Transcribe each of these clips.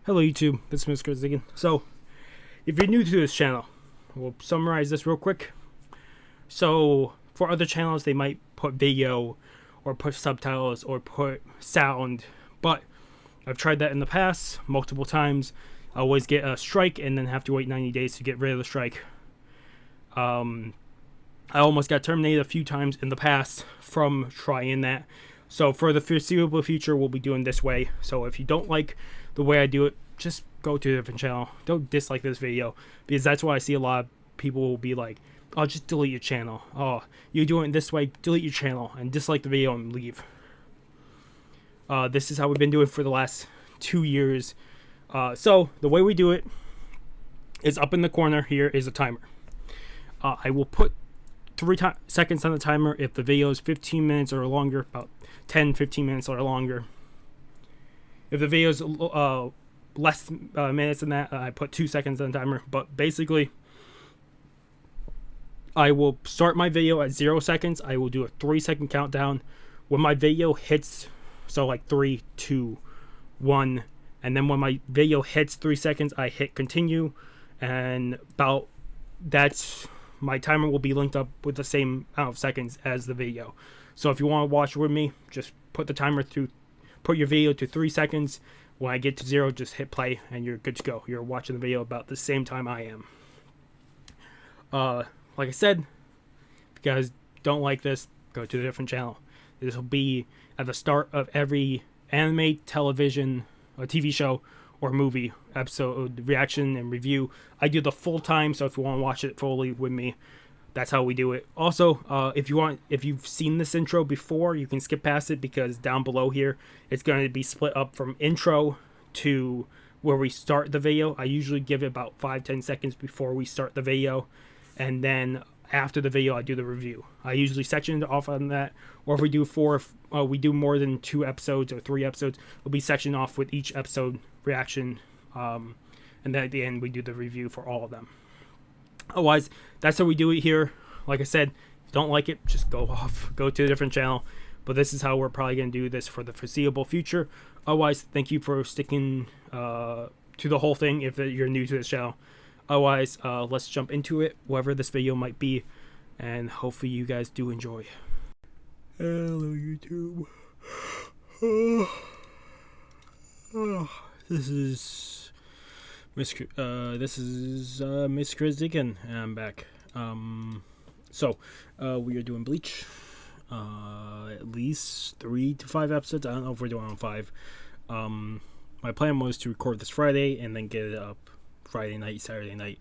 Hello YouTube, this is Mr. Ziggin. So, if you're new to this channel, we'll summarize this real quick. So, for other channels, they might put video, or put subtitles, or put sound, but I've tried that in the past, multiple times. I always get a strike, and then have to wait 90 days to get rid of the strike. I almost got terminated a few times in the past from trying that. So for the foreseeable future, we'll be doing this way. So if you don't like the way I do it, just go to a different channel. Don't dislike this video, because that's why I see a lot of people will be like, oh, just delete your channel. Oh, you're doing it this way, delete your channel and dislike the video and leave. This is how we've been doing for the last 2 years. So the way we do it is up in the corner here is a timer. I will put 3 seconds on the timer if the video is 15 minutes or longer, about 10-15 minutes or longer. If the video is less minutes than that, I put 2 seconds on the timer. But basically, I will start my video at 0 seconds. I will do a 3-second countdown. When my video hits, so like 3, 2, 1, and then when my video hits 3 seconds, I hit continue, and about that's my timer will be linked up with the same amount of seconds as the video. So if you want to watch with me, just put the timer through, put your video to 3 seconds. When I get to 0, just hit play and you're good to go. You're watching the video about the same time I am. Like I said, if you guys don't like this, go to a different channel. This will be at the start of every anime, television, or TV show, or movie episode reaction and review. I do the full time, so if you want to watch it fully with me, that's how we do it. Also, if you've seen this intro before, you can skip past it, because down below here it's going to be split up from intro to where we start the video. I usually give it about 5-10 seconds before we start the video, and then after the video I do the review. I usually section it off on that, or if we do we do more than 2 episodes or 3 episodes, we'll be sectioned off with each episode reaction, and then at the end we do the review for all of them. Otherwise, that's how we do it here. Like I said, if you don't like it, just go to a different channel. But this is how we're probably going to do this for the foreseeable future. Otherwise, thank you for sticking to the whole thing if you're new to this channel. Otherwise, let's jump into it, whatever this video might be, and hopefully you guys do enjoy. Hello YouTube. This is Miss Ziggin, and I'm back. So we are doing Bleach. At least 3 to 5 episodes. I don't know if we're doing on 5. My plan was to record this Friday and then get it up Friday night, Saturday night.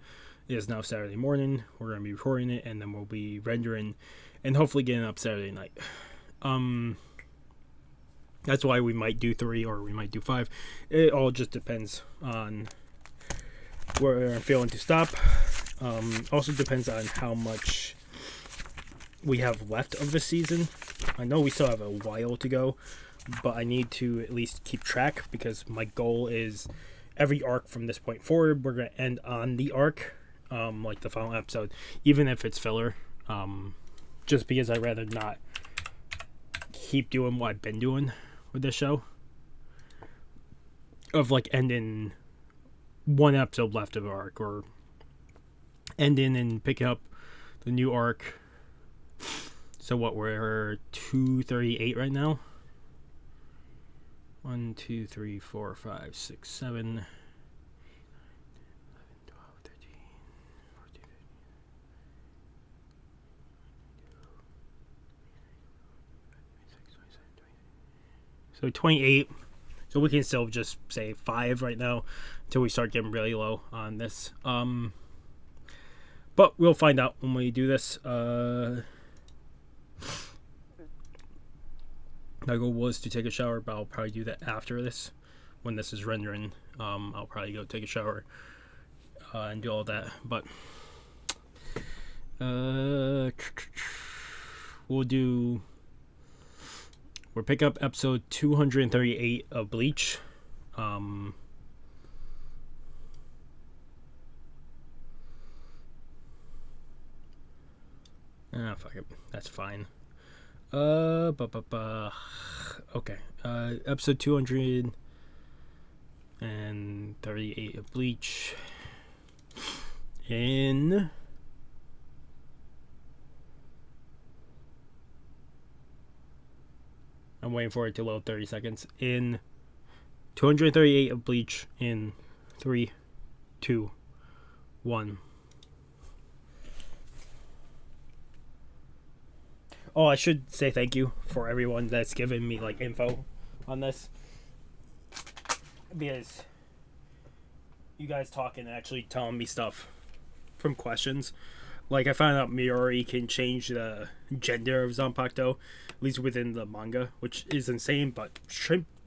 It is now Saturday morning. We're going to be recording it, and then we'll be rendering and hopefully getting it up Saturday night. That's why we might do 3 or we might do 5. It all just depends on where I'm feeling to stop. Also depends on how much we have left of the season. I know we still have a while to go, but I need to at least keep track, because my goal is every arc from this point forward, we're going to end on the arc, like the final episode, even if it's filler, just because I'd rather not keep doing what I've been doing with this show, of like ending 1 episode left of arc, or ending and picking up the new arc. So what, we're 238 right now. 1, 2, 3, 4, 5, 6, 7, 11, 12, 13, 14, 15. So 28. So we can still just say 5 right now until we start getting really low on this. But we'll find out when we do this. My goal was to take a shower, but I'll probably do that after this. When this is rendering, I'll probably go take a shower and do all that. But we'll pick up episode 238 of Bleach. Fuck it, that's fine. Okay. Episode 238 of Bleach. In I'm waiting for it to load 30 seconds. In 238 of Bleach in 3, 2, 1. Oh, I should say thank you for everyone that's given me like info on this, because you guys talking and actually telling me stuff from questions. Like, I found out Miori can change the gender of Zanpakuto, at least within the manga, which is insane, but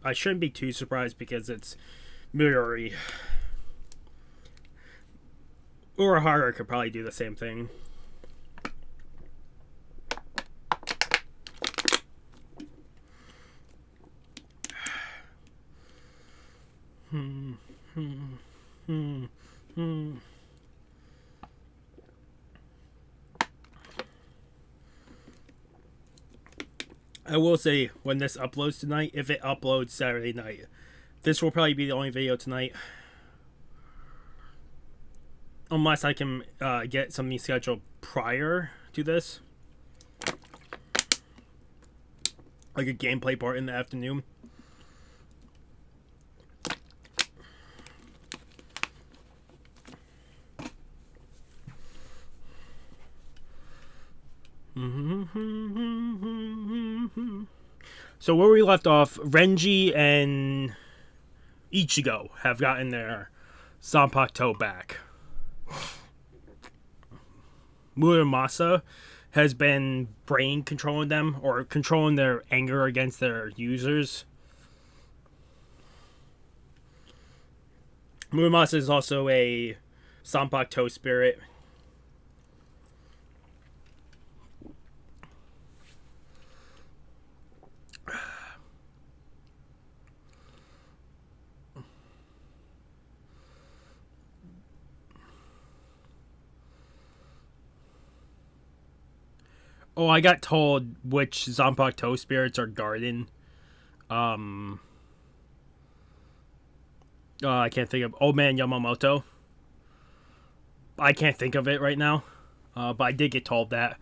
I shouldn't be too surprised because it's Miori. Urahara could probably do the same thing. I will say, when this uploads tonight, if it uploads Saturday night, this will probably be the only video tonight. Unless I can get something scheduled prior to this. Like a gameplay part in the afternoon. So where we left off, Renji and Ichigo have gotten their Zanpakuto back. Muramasa has been brain controlling them, or controlling their anger against their users. Muramasa is also a Zanpakuto spirit. Oh, I got told which Zanpakuto spirits are guarding. I can't think of Old Man Yamamoto. I can't think of it right now, but I did get told that.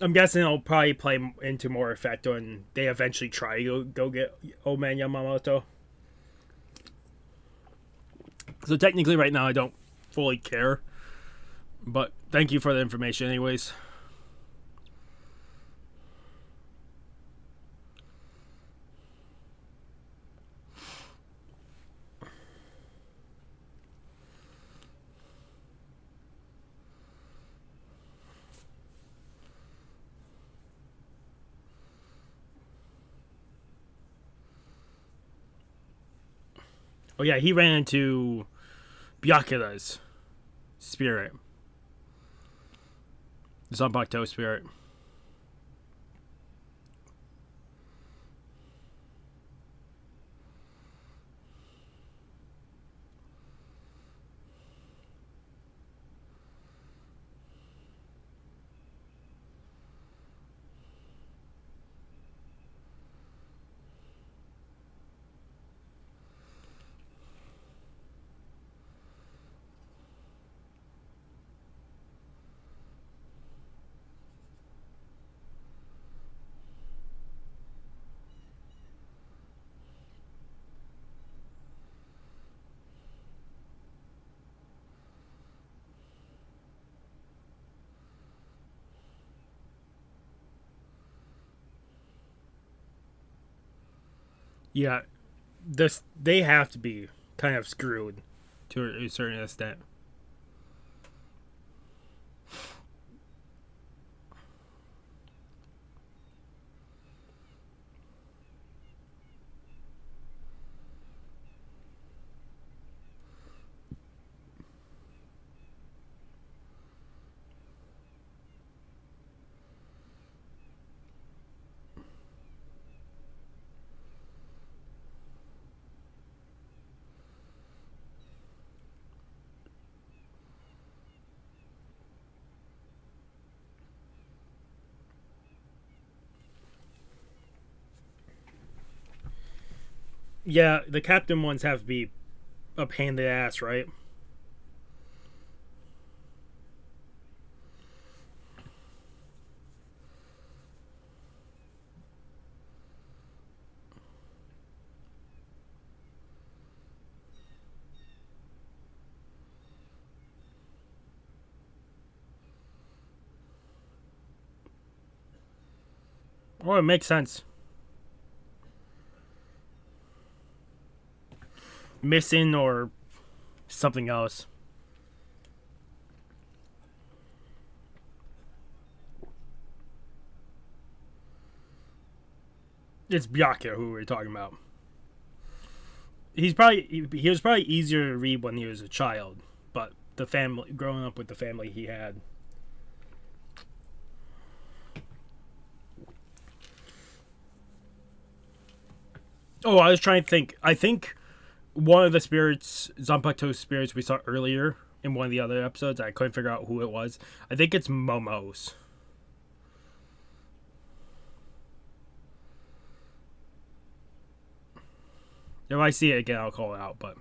I'm guessing it'll probably play into more effect when they eventually try to go get Old Man Yamamoto. So technically right now I don't fully care, but thank you for the information anyways. Oh yeah, he ran into Byakuya's spirit. Zanpakuto spirit. Yeah, they have to be kind of screwed to a certain extent. Yeah, the captain ones have to be a pain in the ass, right? Oh, it makes sense. Missing or something else. It's Byakuya who we're talking about. He was probably easier to read when he was a child, but the family growing up with the family he had. Oh, I was trying to think. I think one of the spirits, Zanpakuto's spirits we saw earlier in one of the other episodes, I couldn't figure out who it was. I think it's Momo's. If I see it again, I'll call it out, but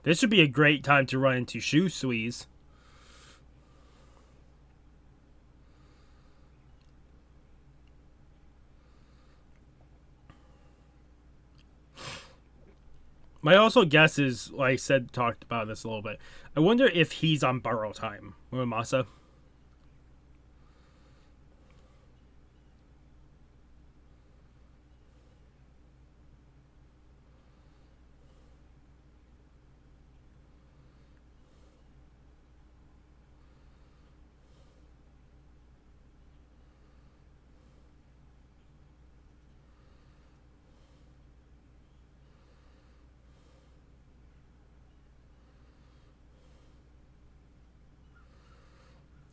this should be a great time to run into Sui's. My also guess is, like I said, talked about this a little bit. I wonder if he's on borrow time, Muramasa.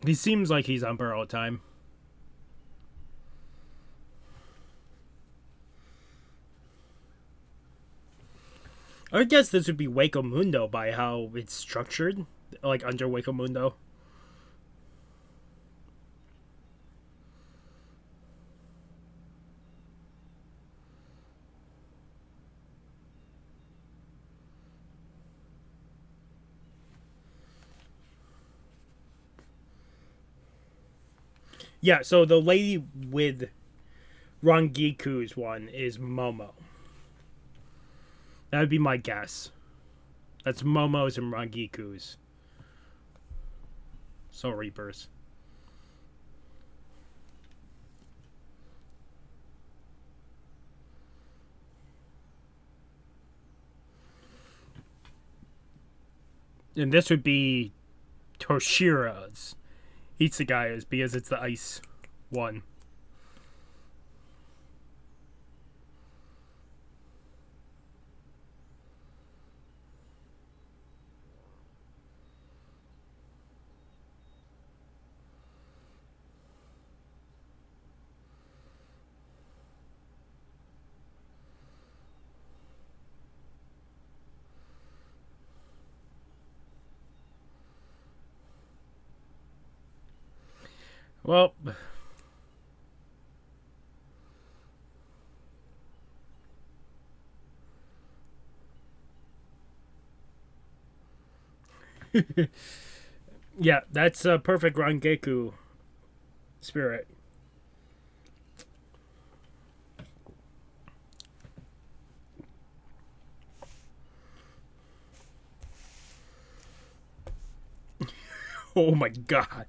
He seems like he's on borrow time. I would guess this would be Waco Mundo by how it's structured, like under Waco Mundo. Yeah, so the lady with Rangiku's one is Momo. That would be my guess. That's Momo's and Rangiku's. Soul Reapers. And this would be Toshira's. Hitsugaya because it's the ice one. Well, yeah, that's a perfect Rangeku spirit. Oh my god.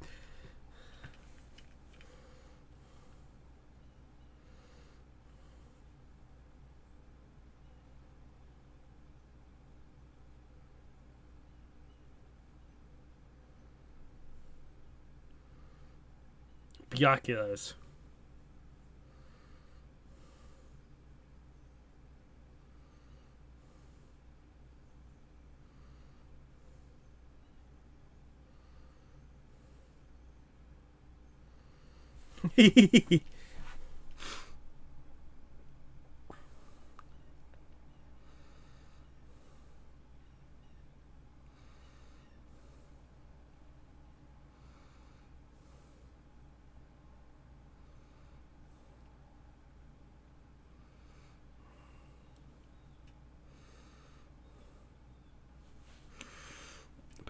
Byakuya's.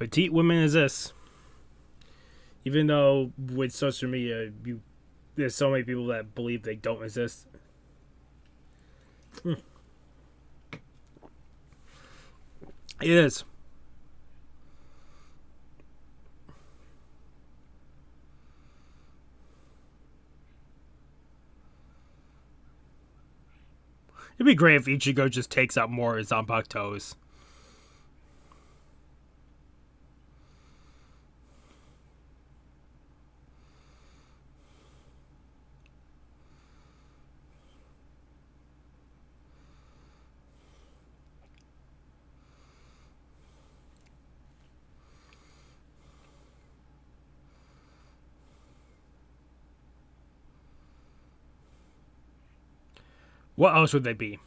Petite women exist. Even though with social media, there's so many people that believe they don't exist. It is. It'd be great if Ichigo just takes out more of Zanpakuto's. What else would they be?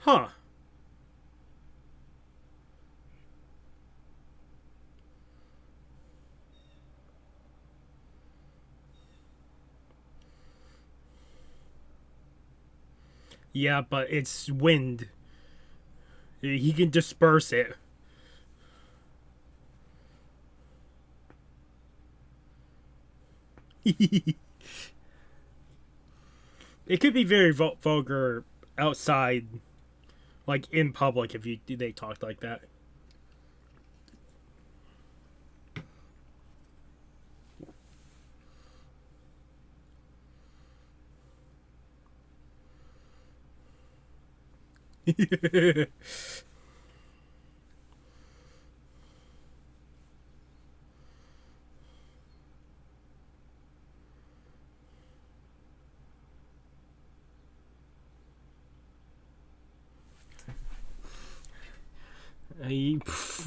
Huh. Yeah, but it's wind. He can disperse it. It could be very vulgar outside, like in public, if they talked like that.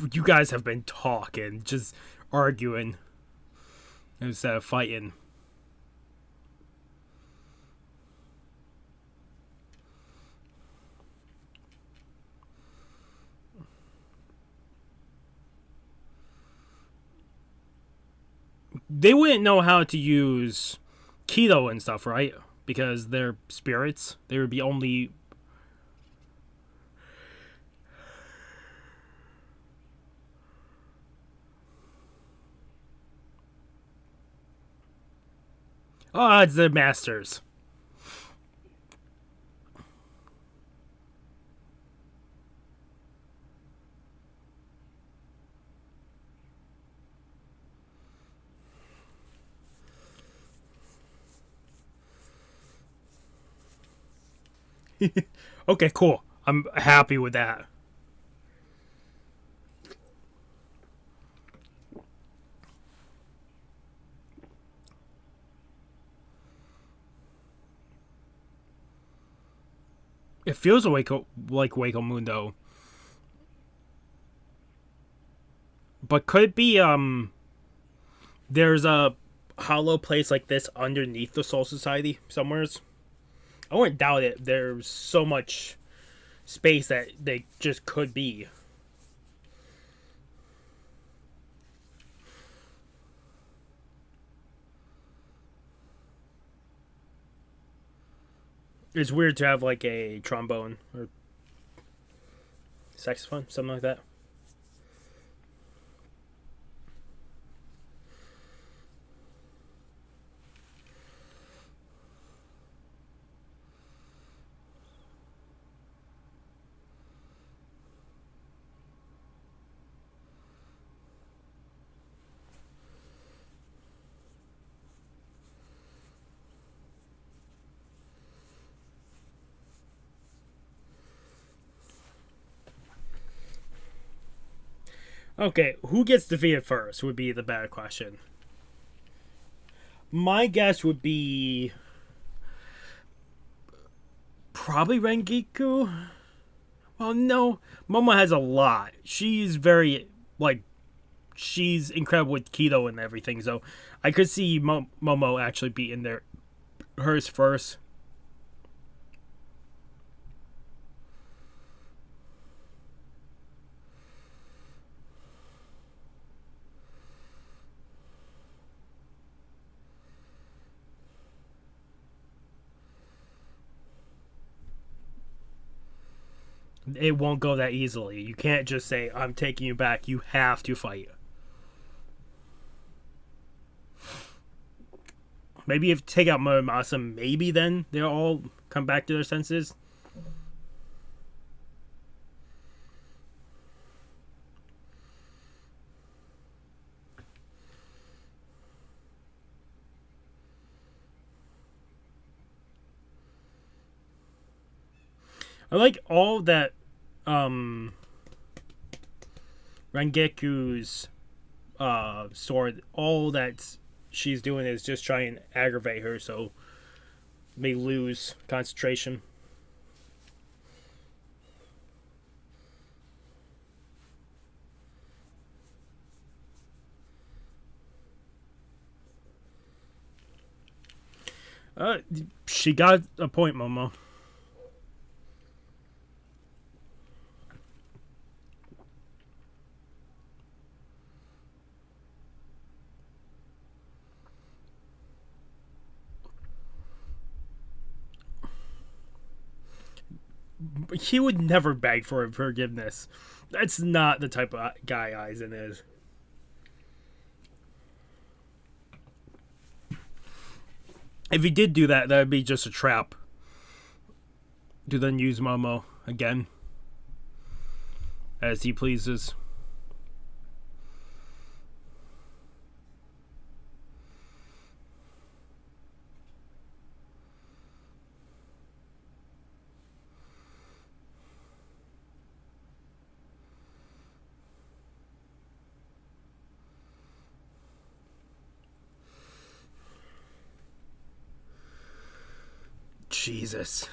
You guys have been talking, just arguing instead of fighting. They wouldn't know how to use keto and stuff, right? Because they're spirits. They would be only... Oh, it's the masters. Okay, cool. I'm happy with that. It feels like Waco Mundo. But could it be, there's a hollow place like this underneath the Soul Society somewheres? I wouldn't doubt it. There's so much space that they just could be. It's weird to have like a trombone or saxophone, something like that. Okay, who gets defeated first would be the better question. My guess would be probably Rengiku. Well, no, Momo has a lot. She's very she's incredible with keto and everything. So I could see Momo actually be in there hers first. It won't go that easily. You can't just say, I'm taking you back. You have to fight. Maybe if you take out Muramasa, maybe then they'll all come back to their senses. I like all that Rengeku's sword, all that she's doing is just trying to aggravate her so may lose concentration. She got a point, Momo. He would never beg for forgiveness. That's not the type of guy Aizen is. If he did do that, that would be just a trap to then use Momo again as he pleases. Jesus.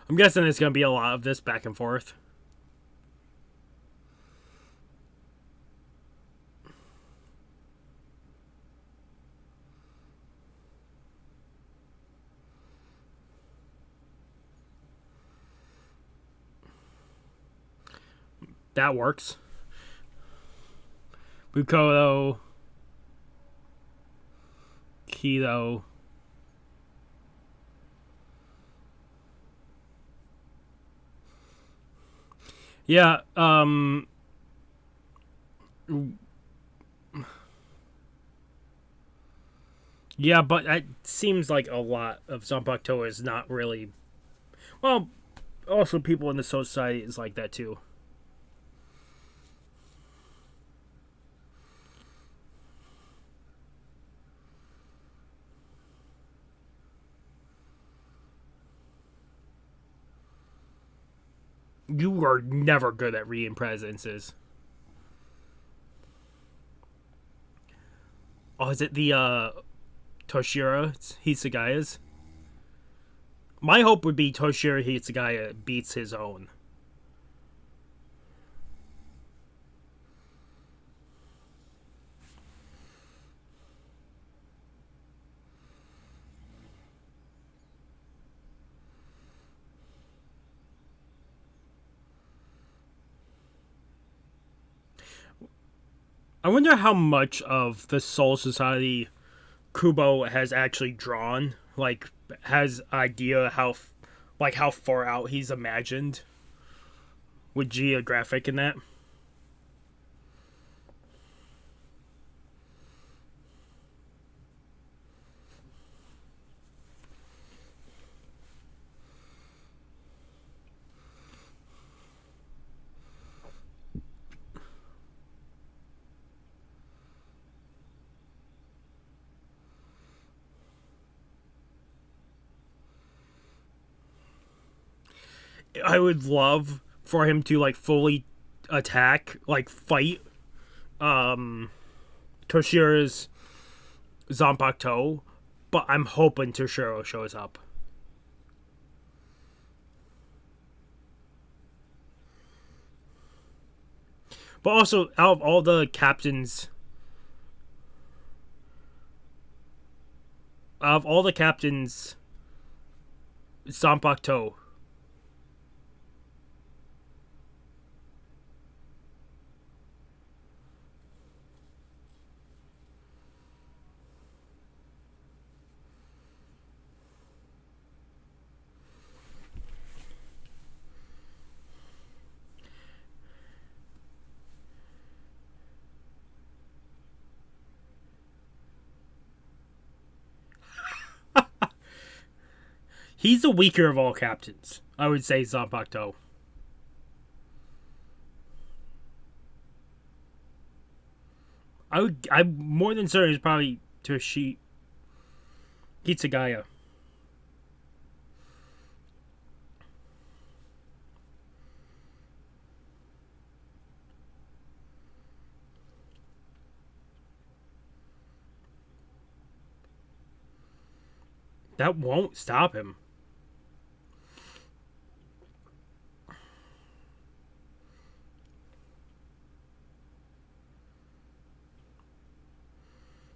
I'm guessing there's going to be a lot of this back and forth. That works. Bukodo. Kido. Yeah, yeah, but it seems like a lot of Zanpakuto is not really... Well, also people in the society is like that too. You are never good at reading presences. Oh, is it the Toshiro Hitsugayas? My hope would be Toshiro Hitsugaya beats his own. I wonder how much of the Soul Society Kubo has actually drawn. Like, has idea how far out he's imagined with geographic and that. I would love for him to like fully attack, like fight Toshiro's Zanpakuto, but I'm hoping Toshiro shows up. But also, out of all the captains, Zanpakuto. He's the weaker of all captains. I would say Zanpakuto. I'm more than certain it's probably Hitsugaya. That won't stop him.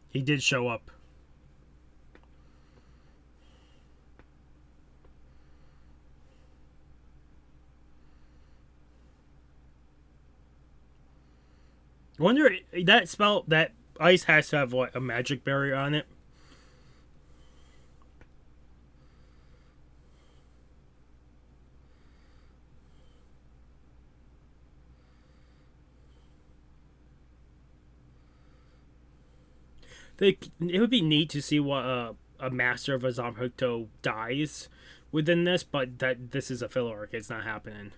He did show up. I wonder, that ice has to have what, a magic barrier on it. It would be neat to see what a master of a Zanpakuto dies within this, but this is a filler arc. It's not happening.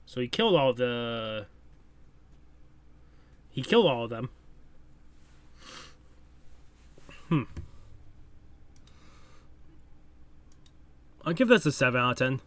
So he killed all of them. I'll give this a 7 out of 10.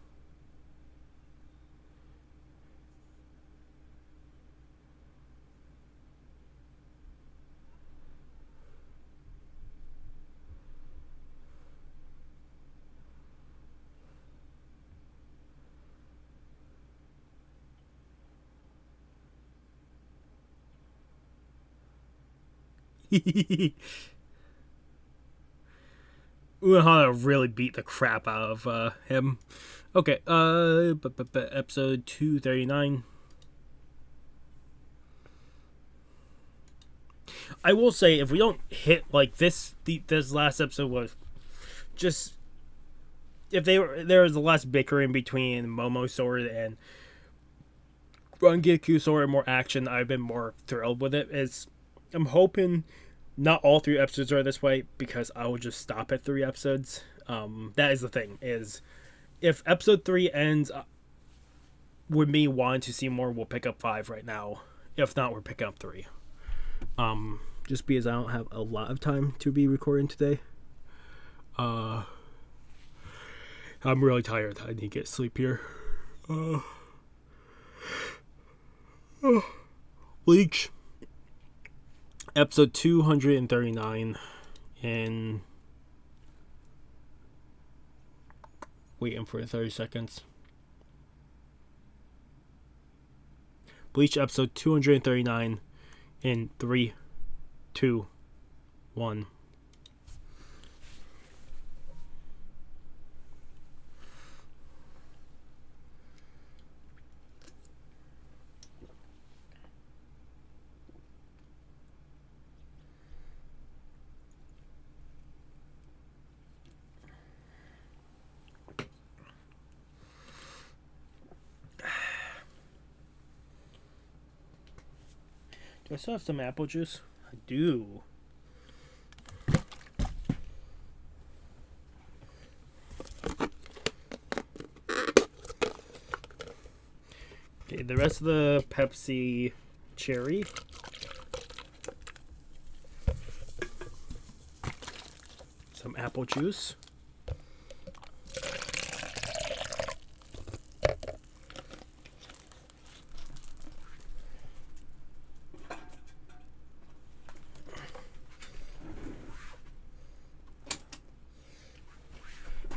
Uehara really beat the crap out of him. Okay, episode 239. I will say, if we don't hit like this last episode was just, if there was less bickering between Momo Sword and Rangeku Sword and more action, I've been more thrilled with it. I'm hoping not all 3 episodes are this way, because I will just stop at 3 episodes. That is the thing, is if episode 3 ends with me wanting to see more, we'll pick up 5 right now. If not, we're picking up 3. Just because I don't have a lot of time to be recording today. I'm really tired. I need to get sleep here. Bleach. Episode 239, and waiting for 30 seconds. Bleach episode 239 in 3, 2, 1. Do I still have some apple juice? I do. Okay, the rest of the Pepsi cherry. Some apple juice.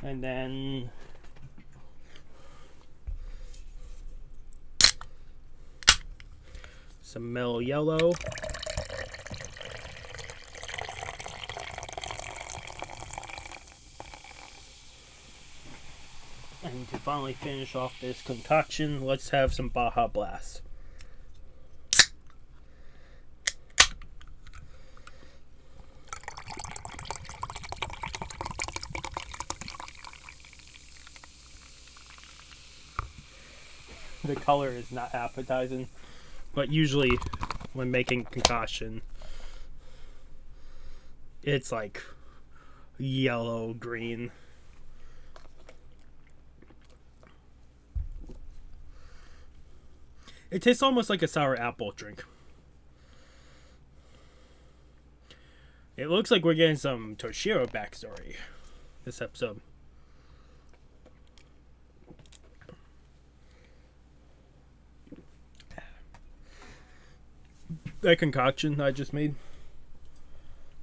And then some mellow yellow. And to finally finish off this concoction, let's have some Baja Blast. The color is not appetizing, but usually when making concoction, it's like yellow, green. It tastes almost like a sour apple drink. It looks like we're getting some Toshiro backstory this episode. That concoction I just made,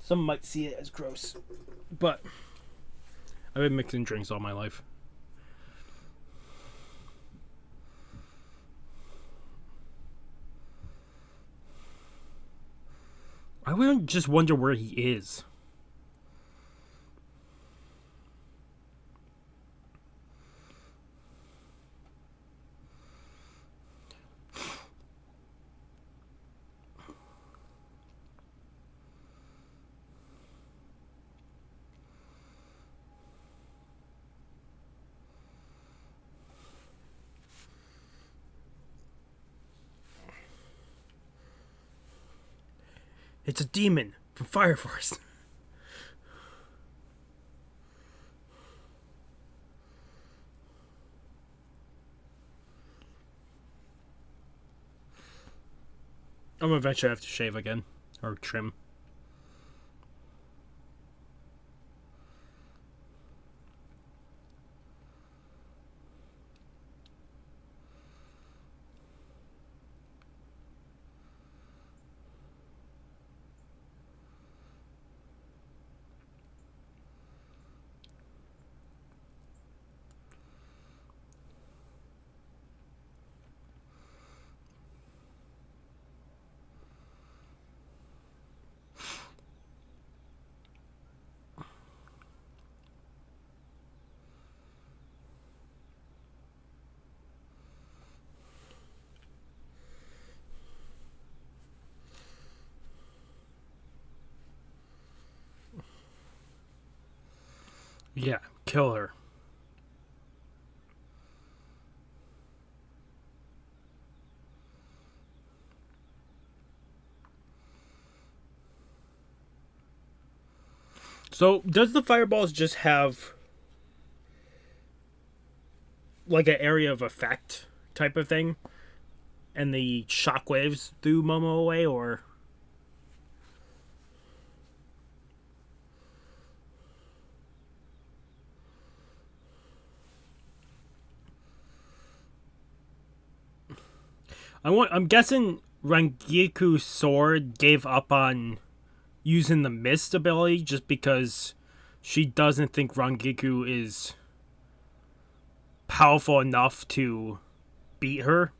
some might see it as gross, but I've been mixing drinks all my life. I would just wonder where he is. It's a demon from Fire Force. I'm gonna eventually have to shave again. Or trim. Yeah, kill her. So, does the fireballs just have like an area of effect type of thing? And the shockwaves threw Momo away, or... I'm guessing Rangiku's sword gave up on using the mist ability just because she doesn't think Rangiku is powerful enough to beat her.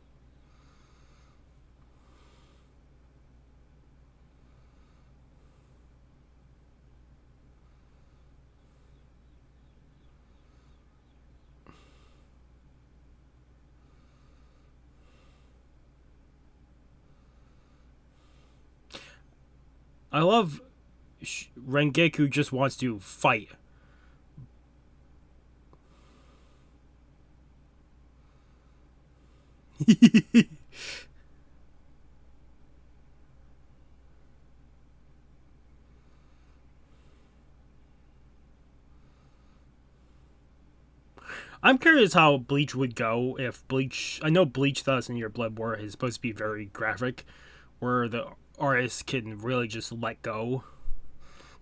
I love Rengeku just wants to fight. I'm curious how Bleach would go if Bleach... I know Bleach Thousand Year Blood War is supposed to be very graphic, where the artist can really just let go.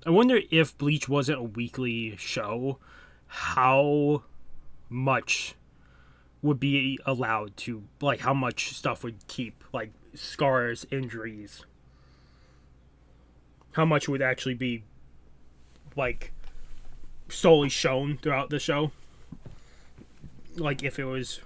I wonder if Bleach wasn't a weekly show, how much would be allowed to, like, how much stuff would keep, like, scars, injuries. How much would actually be, like, solely shown throughout the show. Like if it was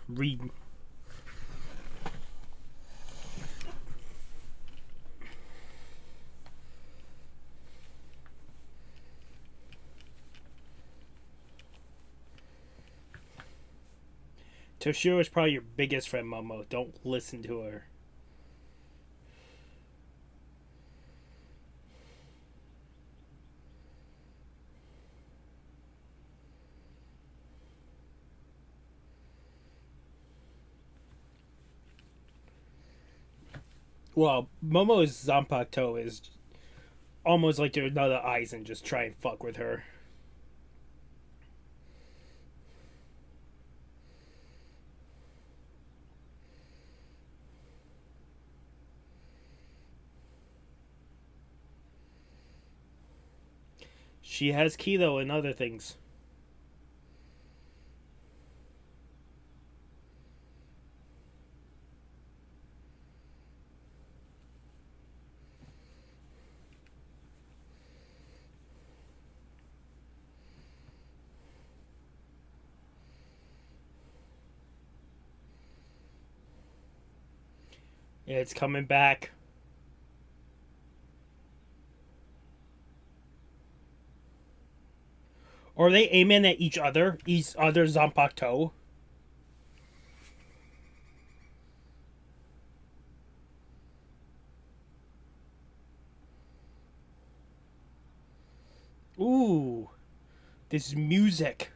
Toshiro is probably your biggest friend, Momo. Don't listen to her. Well, Momo's Zanpakuto is almost like there's another Aizen just try and fuck with her. She has Kido and other things. It's coming back. Or are they aiming at each other Zanpakuto? Ooh. This is music.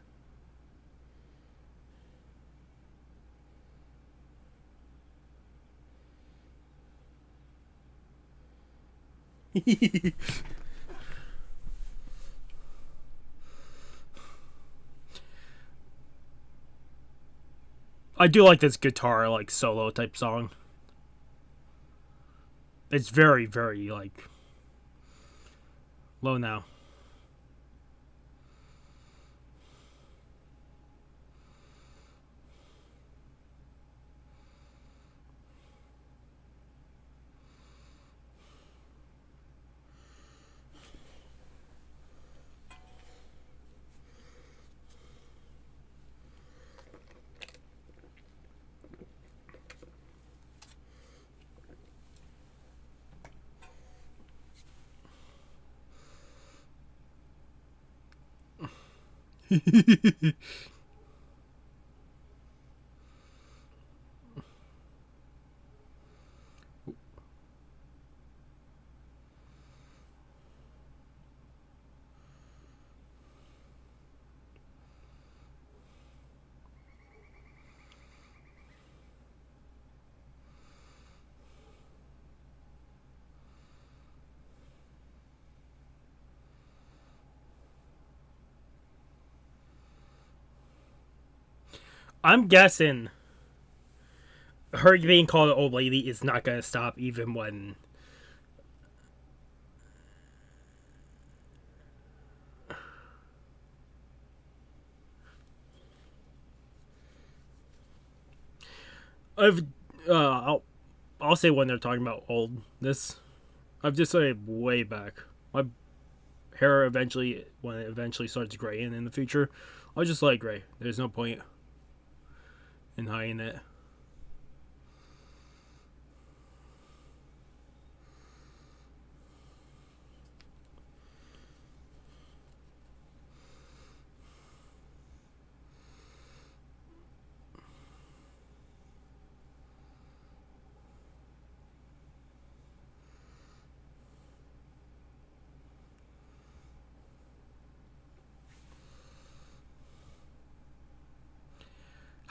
I do like this guitar, like, solo type song. It's very, very, like, low now. I'm guessing her being called an old lady is not going to stop even when... I'll say when they're talking about oldness. I've just said it way back. My hair eventually, when it eventually starts graying in the future, I'll just let it gray. There's no point in hiding it.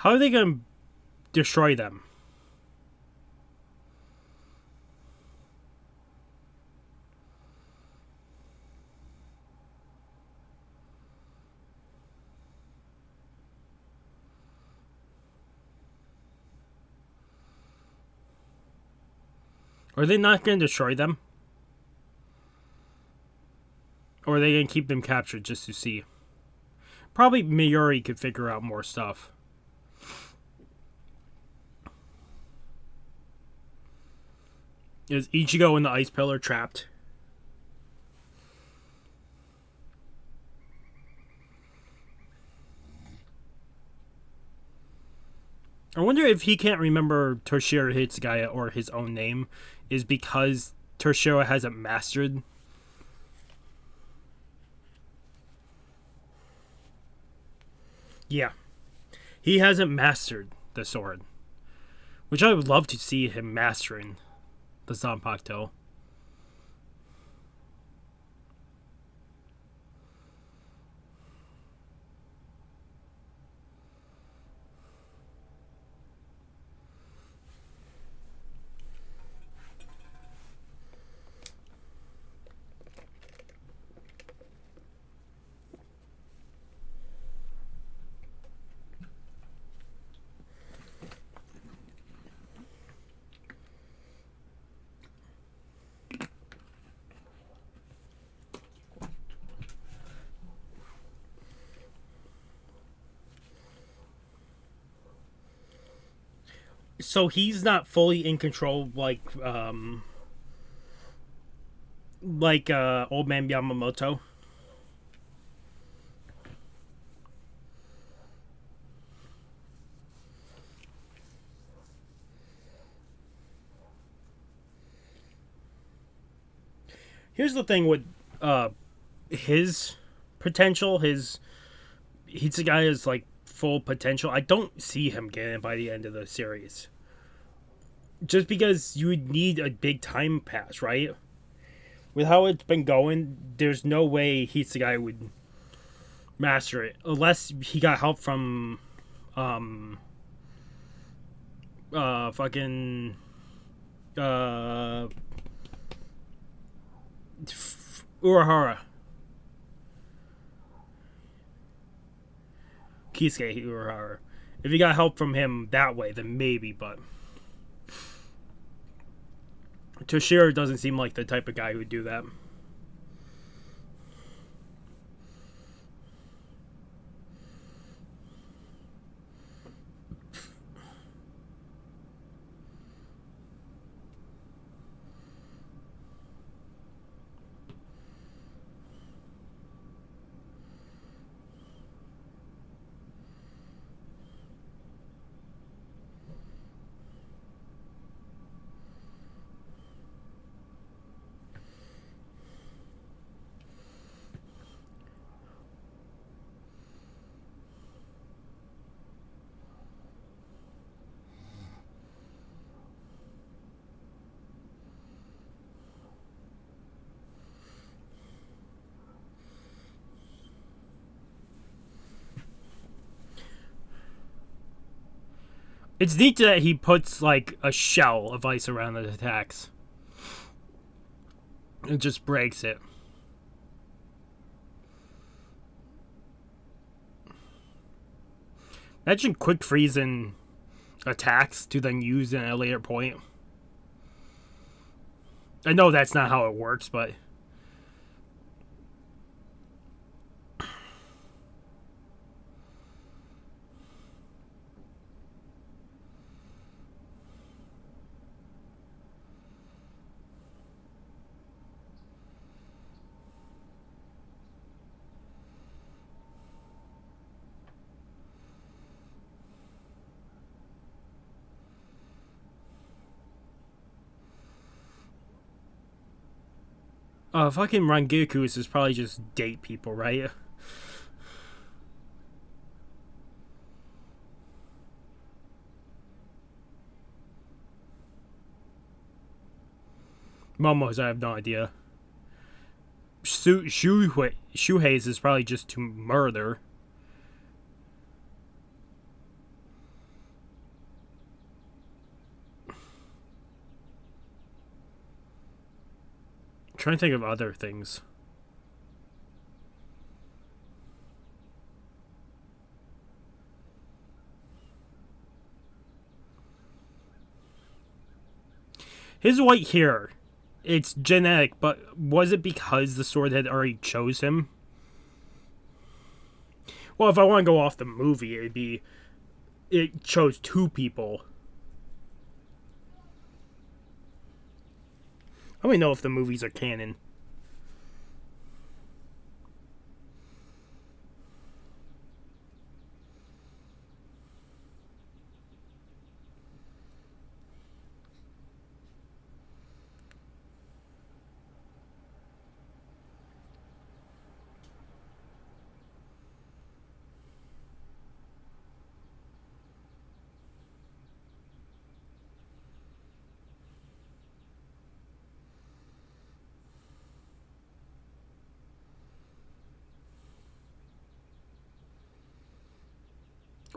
How are they going to destroy them? Are they not going to destroy them? Or are they going to keep them captured just to see? Probably Mayuri could figure out more stuff. Is Ichigo and the Ice Pillar trapped? wonder if he can't remember Toshiro Hitsugaya or his own name is because Toshiro hasn't mastered. Yeah. He hasn't mastered the sword. Which I would love to see him mastering the Zanpakuto. So he's not fully in control like old man Yamamoto. Here's the thing with his potential, his Hitsugaya's like full potential. I don't see him getting it by the end of the series. Just because you would need a big time pass, right? With how it's been going, there's no way Hitsugaya would master it unless he got help from fucking Urahara. Kisuke Urahara. If you got help from him that way, then maybe, but Toshiro doesn't seem like the type of guy who would do that. It's neat that he puts, like, a shell of ice around the attacks. It just breaks it. Imagine quick freezing attacks to then use at a later point. I know that's not how it works, but fucking Rangikus is probably just date people, right? Momos, I have no idea. Shuhei's is probably just to murder. I'm trying to think of other things. His white hair, it's genetic, but was it because the sword had already chose him? Well, if I want to go off the movie, it chose two people. I don't even know if the movies are canon.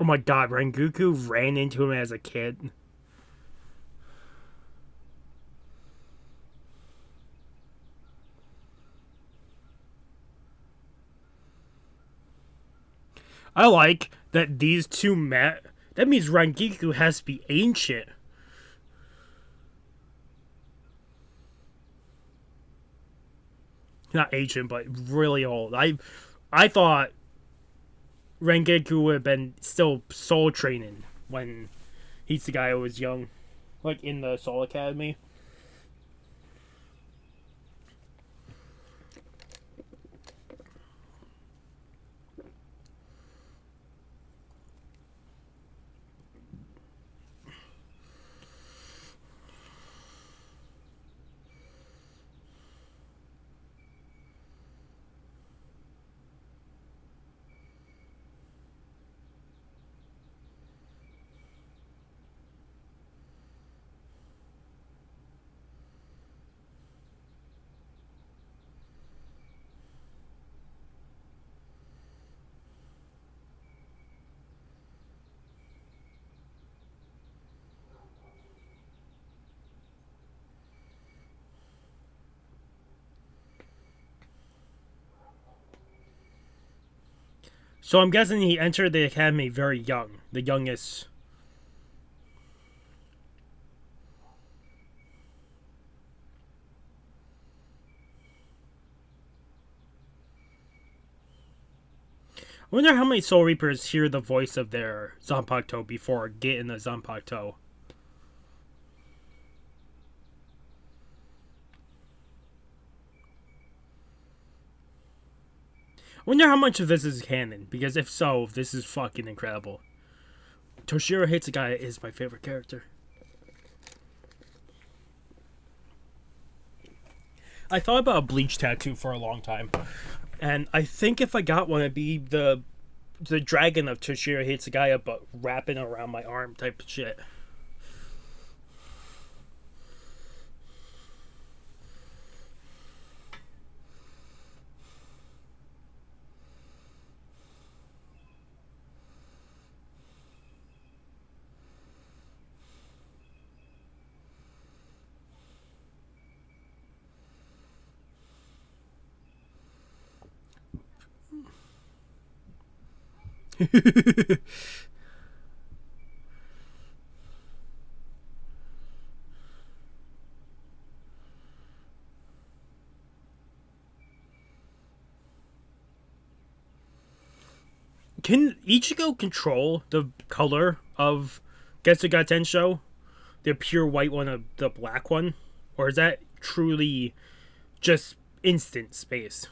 Oh my god, Rengoku ran into him as a kid. I like that these two met. That means Rengoku has to be ancient. Not ancient, but really old. I thought Rengoku would have been still soul training when Hitsugaya was young. Like in the Soul Academy. So I'm guessing he entered the academy very young. The youngest. I wonder how many Soul Reapers hear the voice of their Zanpakuto before getting the Zanpakuto. I wonder how much of this is canon, because if so, this is fucking incredible. Toshiro Hitsugaya is my favorite character. I thought about a Bleach tattoo for a long time, and I think if I got one, it'd be the dragon of Toshiro Hitsugaya, but wrapping around my arm type of shit. Can Ichigo control the color of Getsuga Tensho? The pure white one of the black one? Or is that truly just instant space?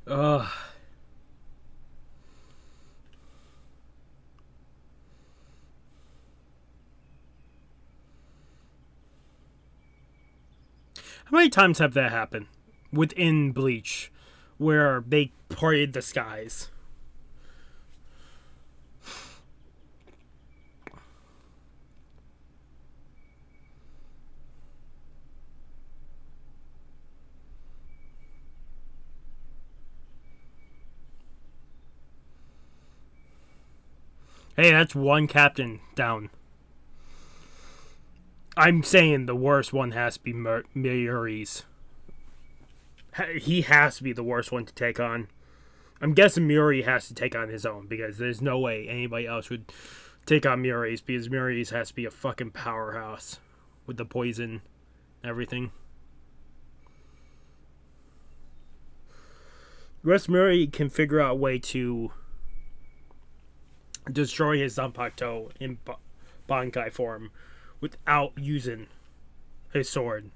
Ugh. How many times have that happened within Bleach where they parted the skies? Hey, that's one captain down. I'm saying the worst one has to be Miyuri's. He has to be the worst one to take on. I'm guessing Miyuri has to take on his own, because there's no way anybody else would take on Miyuri's, because Miyuri's has to be a fucking powerhouse with the poison and everything. Unless Miyuri can figure out a way to destroy his Zanpakuto in Bankai form without using his sword.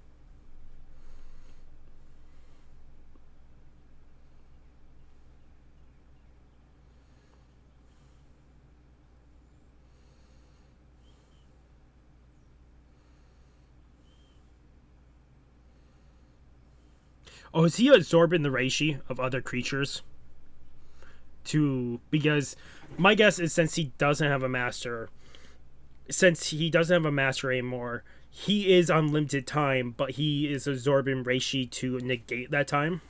Oh, is he absorbing the reishi of other creatures? Because my guess is since he doesn't have a master anymore, he is on limited time, but he is absorbing reishi to negate that time.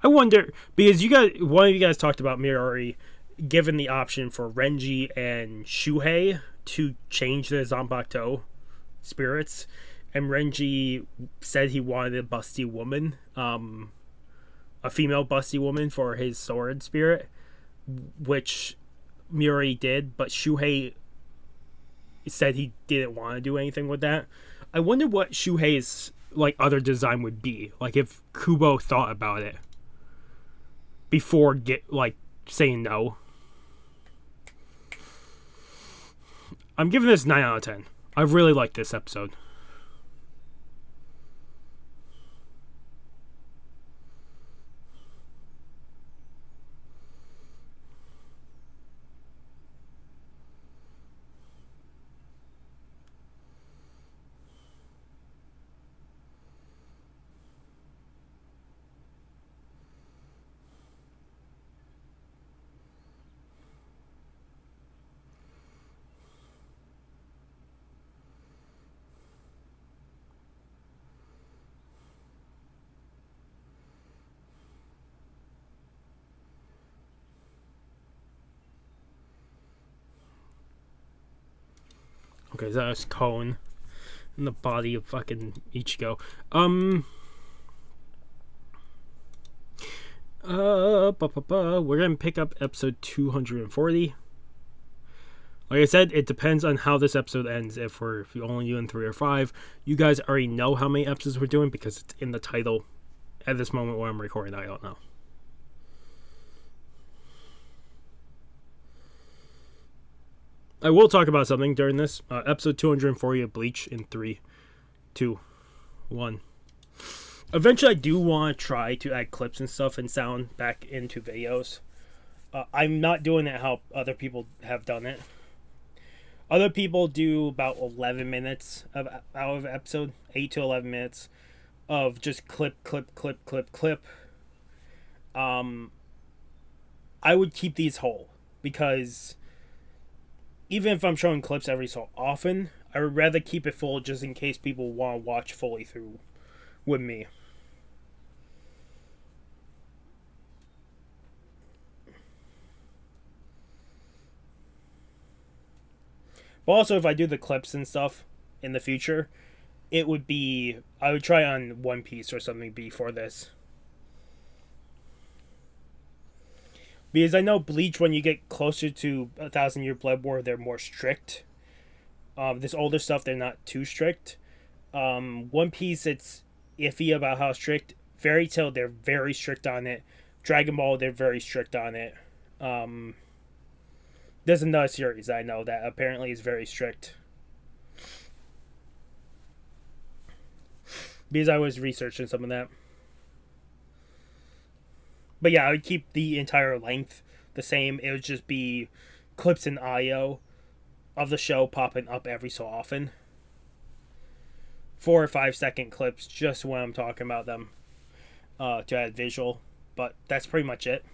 I wonder, because one of you guys talked about Mirori given the option for Renji and Shuhei to change their Zanbakuto spirits, and Renji said he wanted a busty woman, a female busty woman for his sword spirit, which Mirori did, but Shuhei said he didn't want to do anything with that. I wonder what Shuhei's other design would be, if Kubo thought about it before saying no. I'm giving this 9 out of 10. I really like this episode. Okay, so that was Cone in the body of fucking Ichigo. We're gonna pick up episode 240. Like I said, it depends on how this episode ends. If you're only doing 3 or 5, you guys already know how many episodes we're doing because it's in the title. At this moment when I'm recording, I don't know. I will talk about something during this. Episode 240 of Bleach in 3, 2, 1. Eventually, I do want to try to add clips and stuff and sound back into videos. I'm not doing it how other people have done it. Other people do about 11 minutes out of episode, 8 to 11 minutes of just clip. I would keep these whole because even if I'm showing clips every so often, I would rather keep it full just in case people want to watch fully through with me. But also, if I do the clips and stuff in the future, I would try on One Piece or something before this. Because I know Bleach, when you get closer to 1,000 Year Blood War, they're more strict. This older stuff, they're not too strict. One Piece, it's iffy about how strict. Fairy Tail, they're very strict on it. Dragon Ball, they're very strict on it. There's another series I know that apparently is very strict. Because I was researching some of that. But yeah, I would keep the entire length the same. It would just be clips and audio of the show popping up every so often. 4 or 5 second clips just when I'm talking about them to add visual. But that's pretty much it.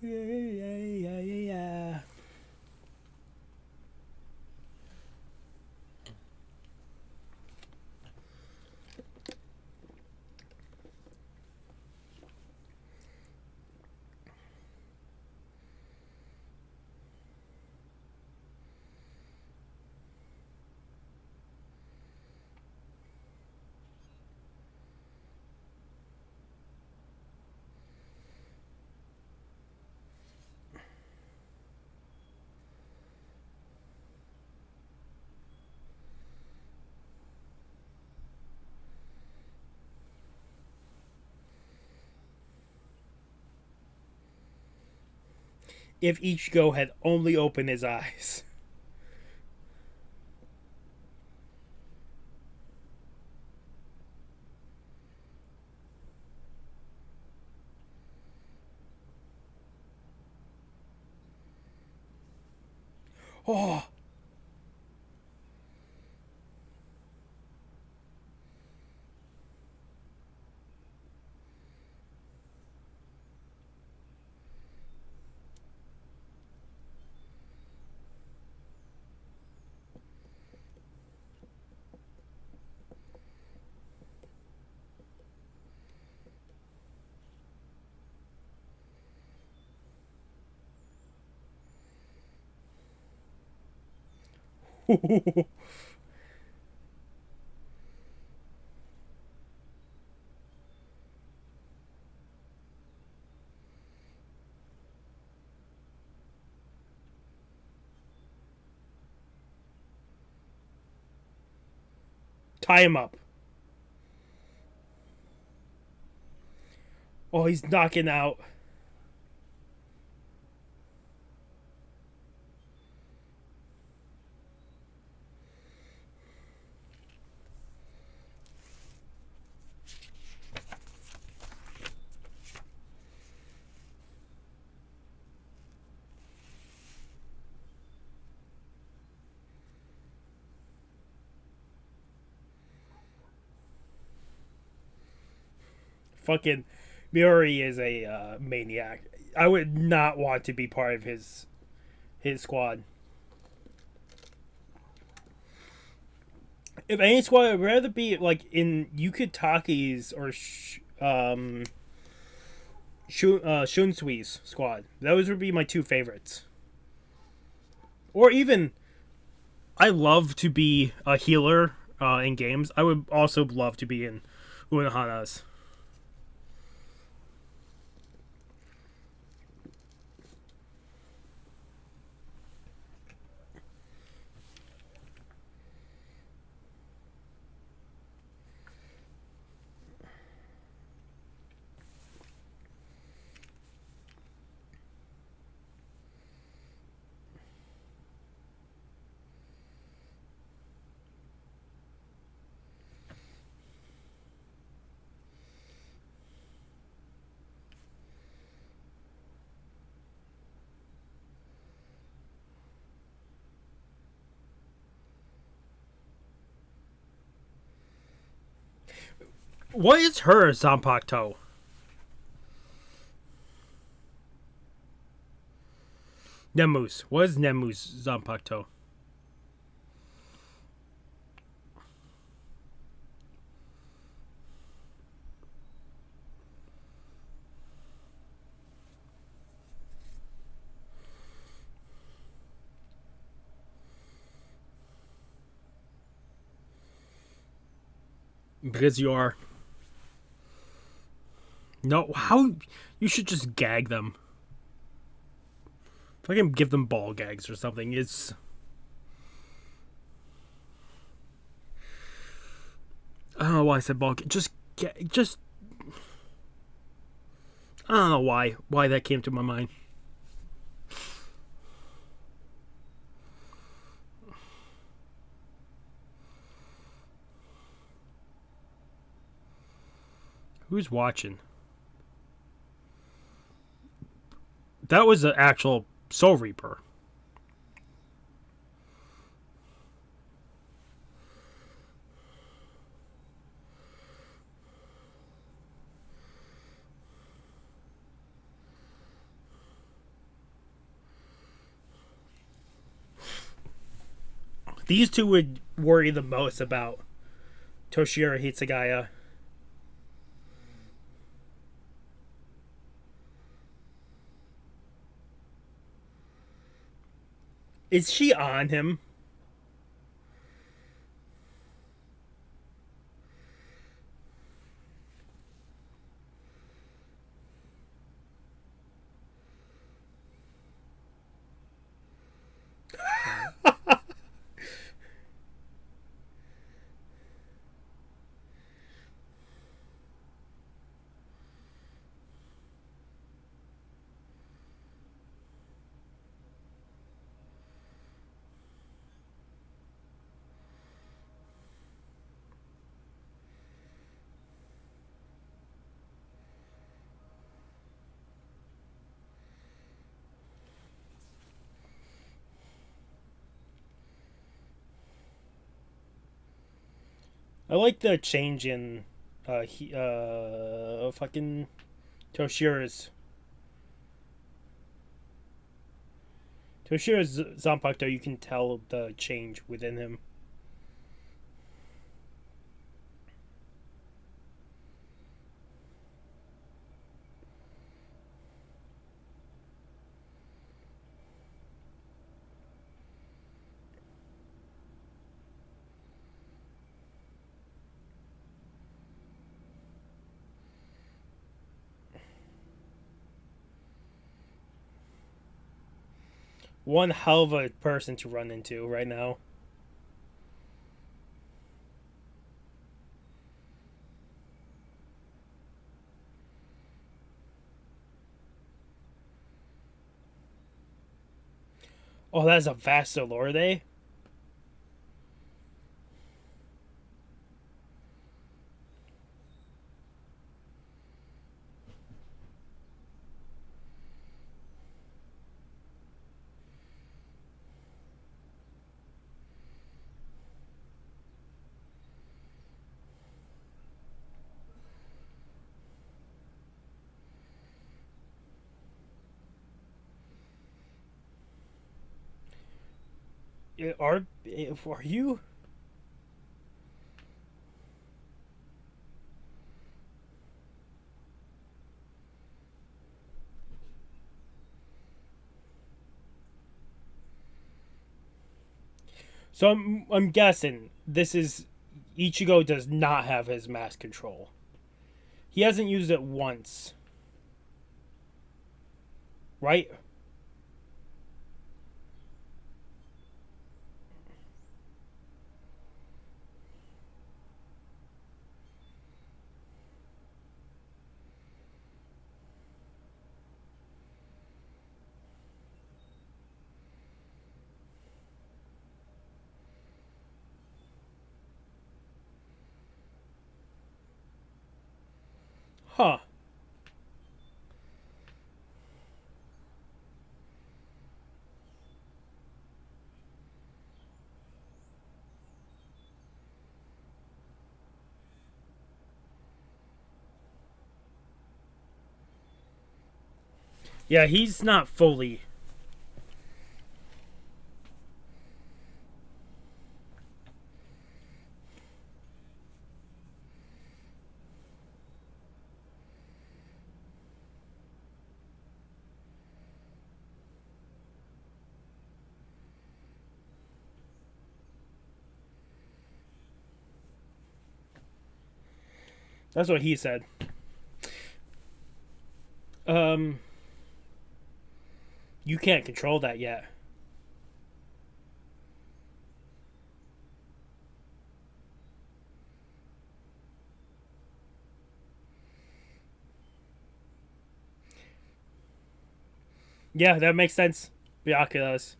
Yeah. if Ichigo had only opened his eyes. Oh, tie him up. Oh, he's knocking out. Fucking Miori is a maniac. I would not want to be part of his squad. If any squad, I'd rather be like in Yukitaki's or Shunsui's squad. Those would be my two favorites. Or even, I love to be a healer in games. I would also love to be in Uenohana's. What is her Zanpakuto? Nemu's. What is Nemu's Zanpakuto? Because you are. No, how? You should just gag them. If I can give them ball gags or something, it's. I don't know why I said ball. Just. I don't know why that came to my mind. Who's watching? That was an actual Soul Reaper. These two would worry the most about Toshiro Hitsugaya. Is she on him? I like the change in fucking Toshira's Zanpakuto. You can tell the change within him. One hell of a person to run into right now. Oh, that's a Vassalorde? Are you? So I'm guessing this is Ichigo does not have his mass control. He hasn't used it once, right? Huh. Yeah, he's not fully. That's what he said. Um, you can't control that yet. Yeah, that makes sense. Byakuya does.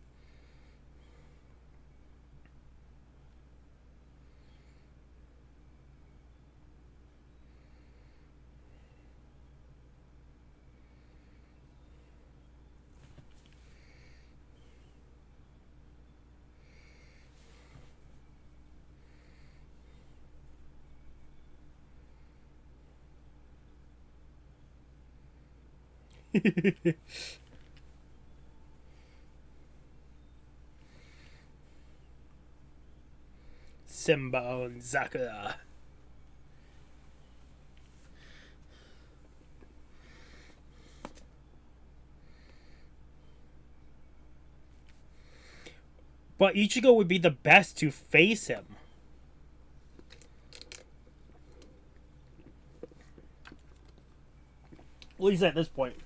Simba and Zakura. But Ichigo would be the best to face him. At least at this point.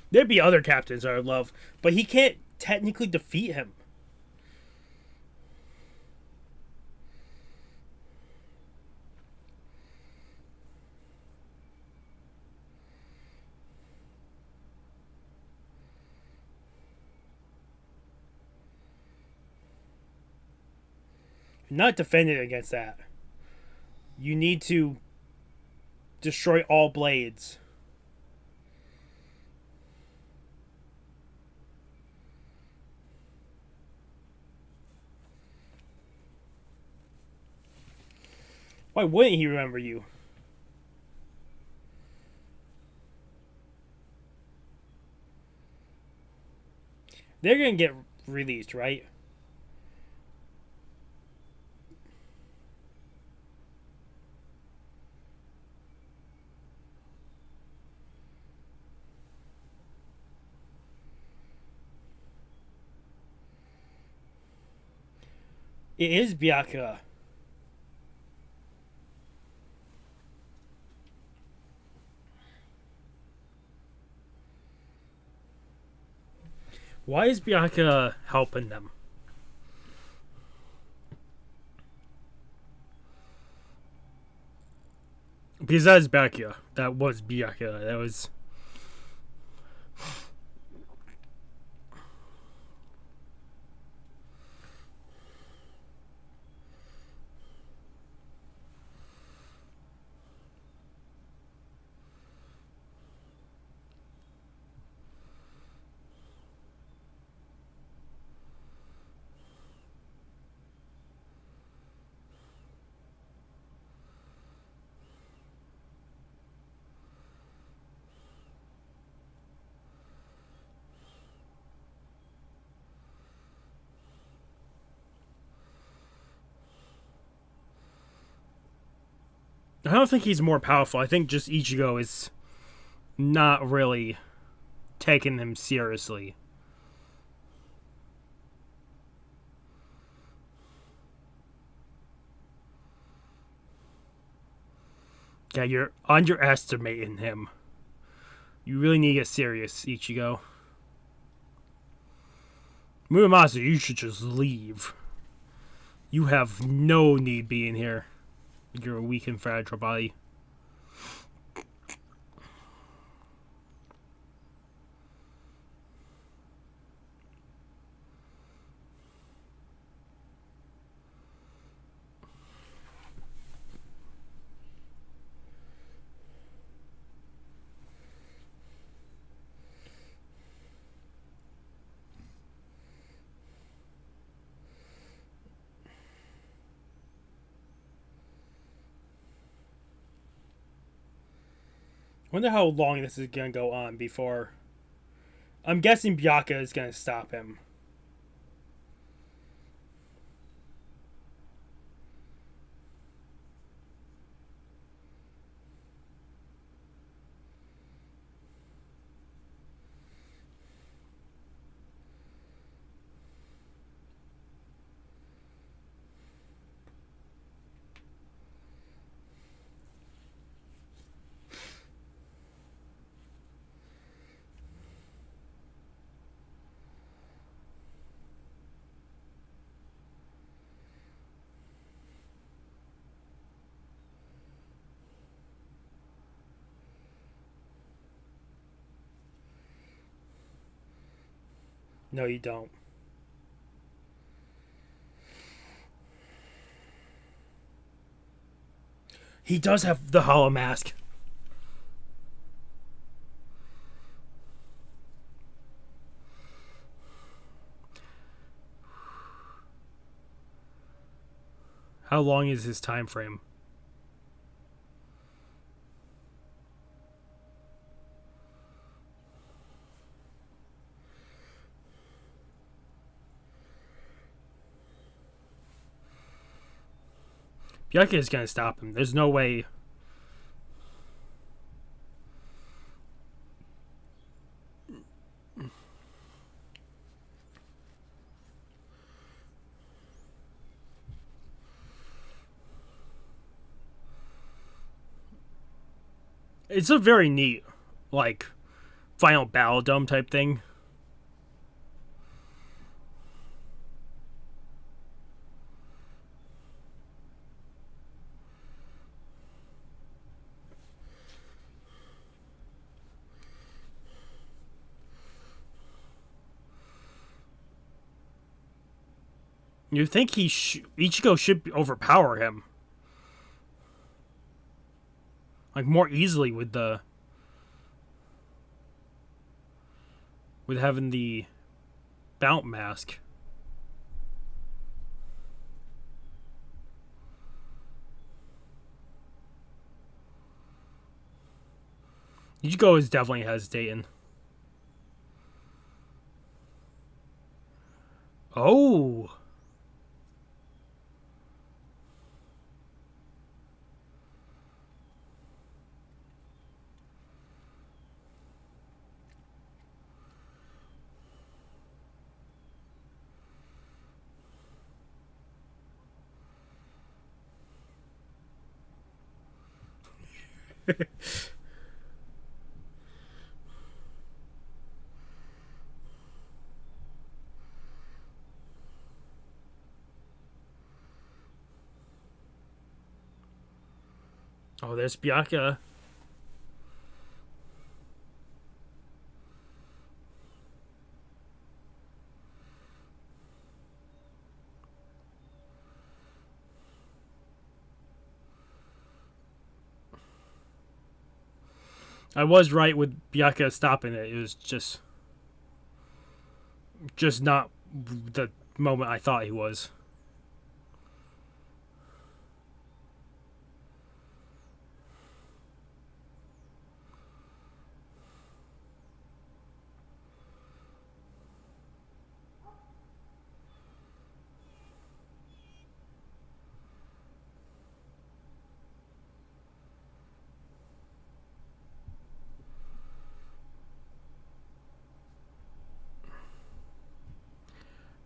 There'd be other captains I would love, but he can't technically defeat him. Not defending against that. You need to destroy all blades. Why wouldn't he remember you? They're gonna get released, right? It is Byakuya. Why is Byakuya helping them? Because that is Byakuya. That was Byakuya. That was... I don't think he's more powerful. I think just Ichigo is not really taking him seriously. Yeah, you're underestimating him. You really need to get serious, Ichigo. Muramasa, you should just leave. You have no need being here. You're a weak and fragile body. Wonder how long this is gonna go on before. I'm guessing Byakuya is gonna stop him. No, you don't. He does have the hollow mask. How long is his time frame? Byakuya is gonna stop him. There's no way. It's a very neat, like, final battle dome type thing. You think Ichigo should overpower him, like, more easily with having the bounce mask. Ichigo is definitely hesitating. Oh. Oh, there's Byakuya. I was right with Byakuya stopping it. It was just not the moment I thought he was.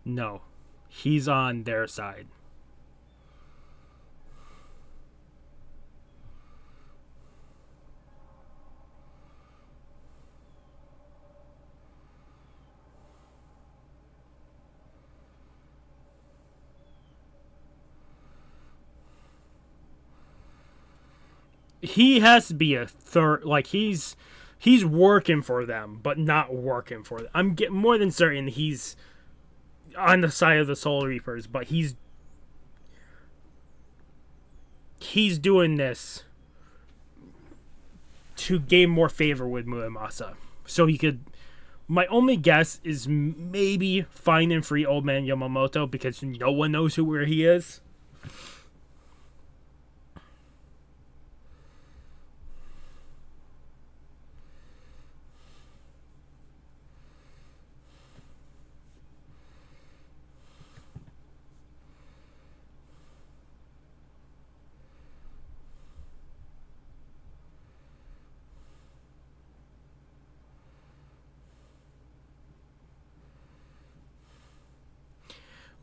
No, he's on their side. He has to be a third. Like he's working for them, but not working for them. I'm getting more than certain he's on the side of the Soul Reapers, but he's doing this to gain more favor with Muramasa, so he could. My only guess is maybe find and free Old Man Yamamoto because no one knows where he is.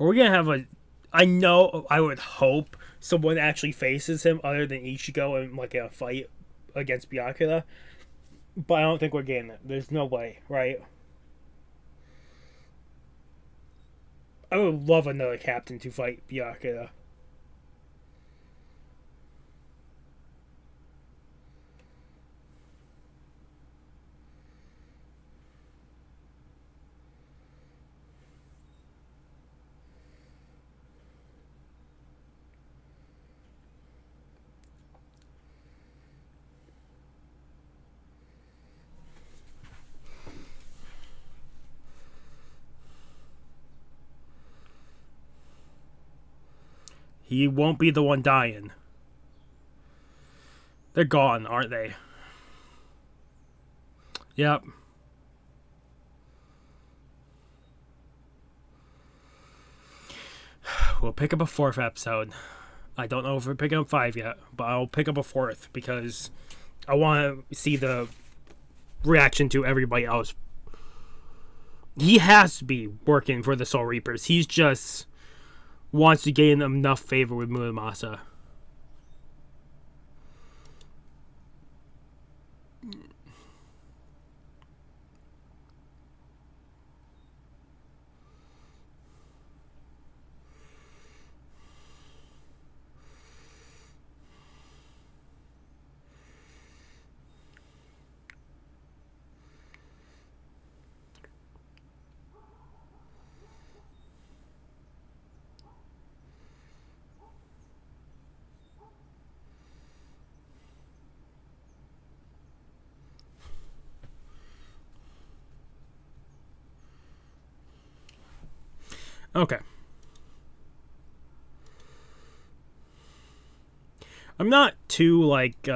Or we're gonna have a. I know. I would hope someone actually faces him other than Ichigo in like a fight against Byakuya. But I don't think we're getting it. There's no way, right? I would love another captain to fight Byakuya. He won't be the one dying. They're gone, aren't they? Yep. We'll pick up a fourth episode. I don't know if we're picking up 5 yet, but I'll pick up a 4th because I want to see the reaction to everybody else. He has to be working for the Soul Reapers. He's just wants to gain enough favor with Muramasa. Okay. I'm not too, like,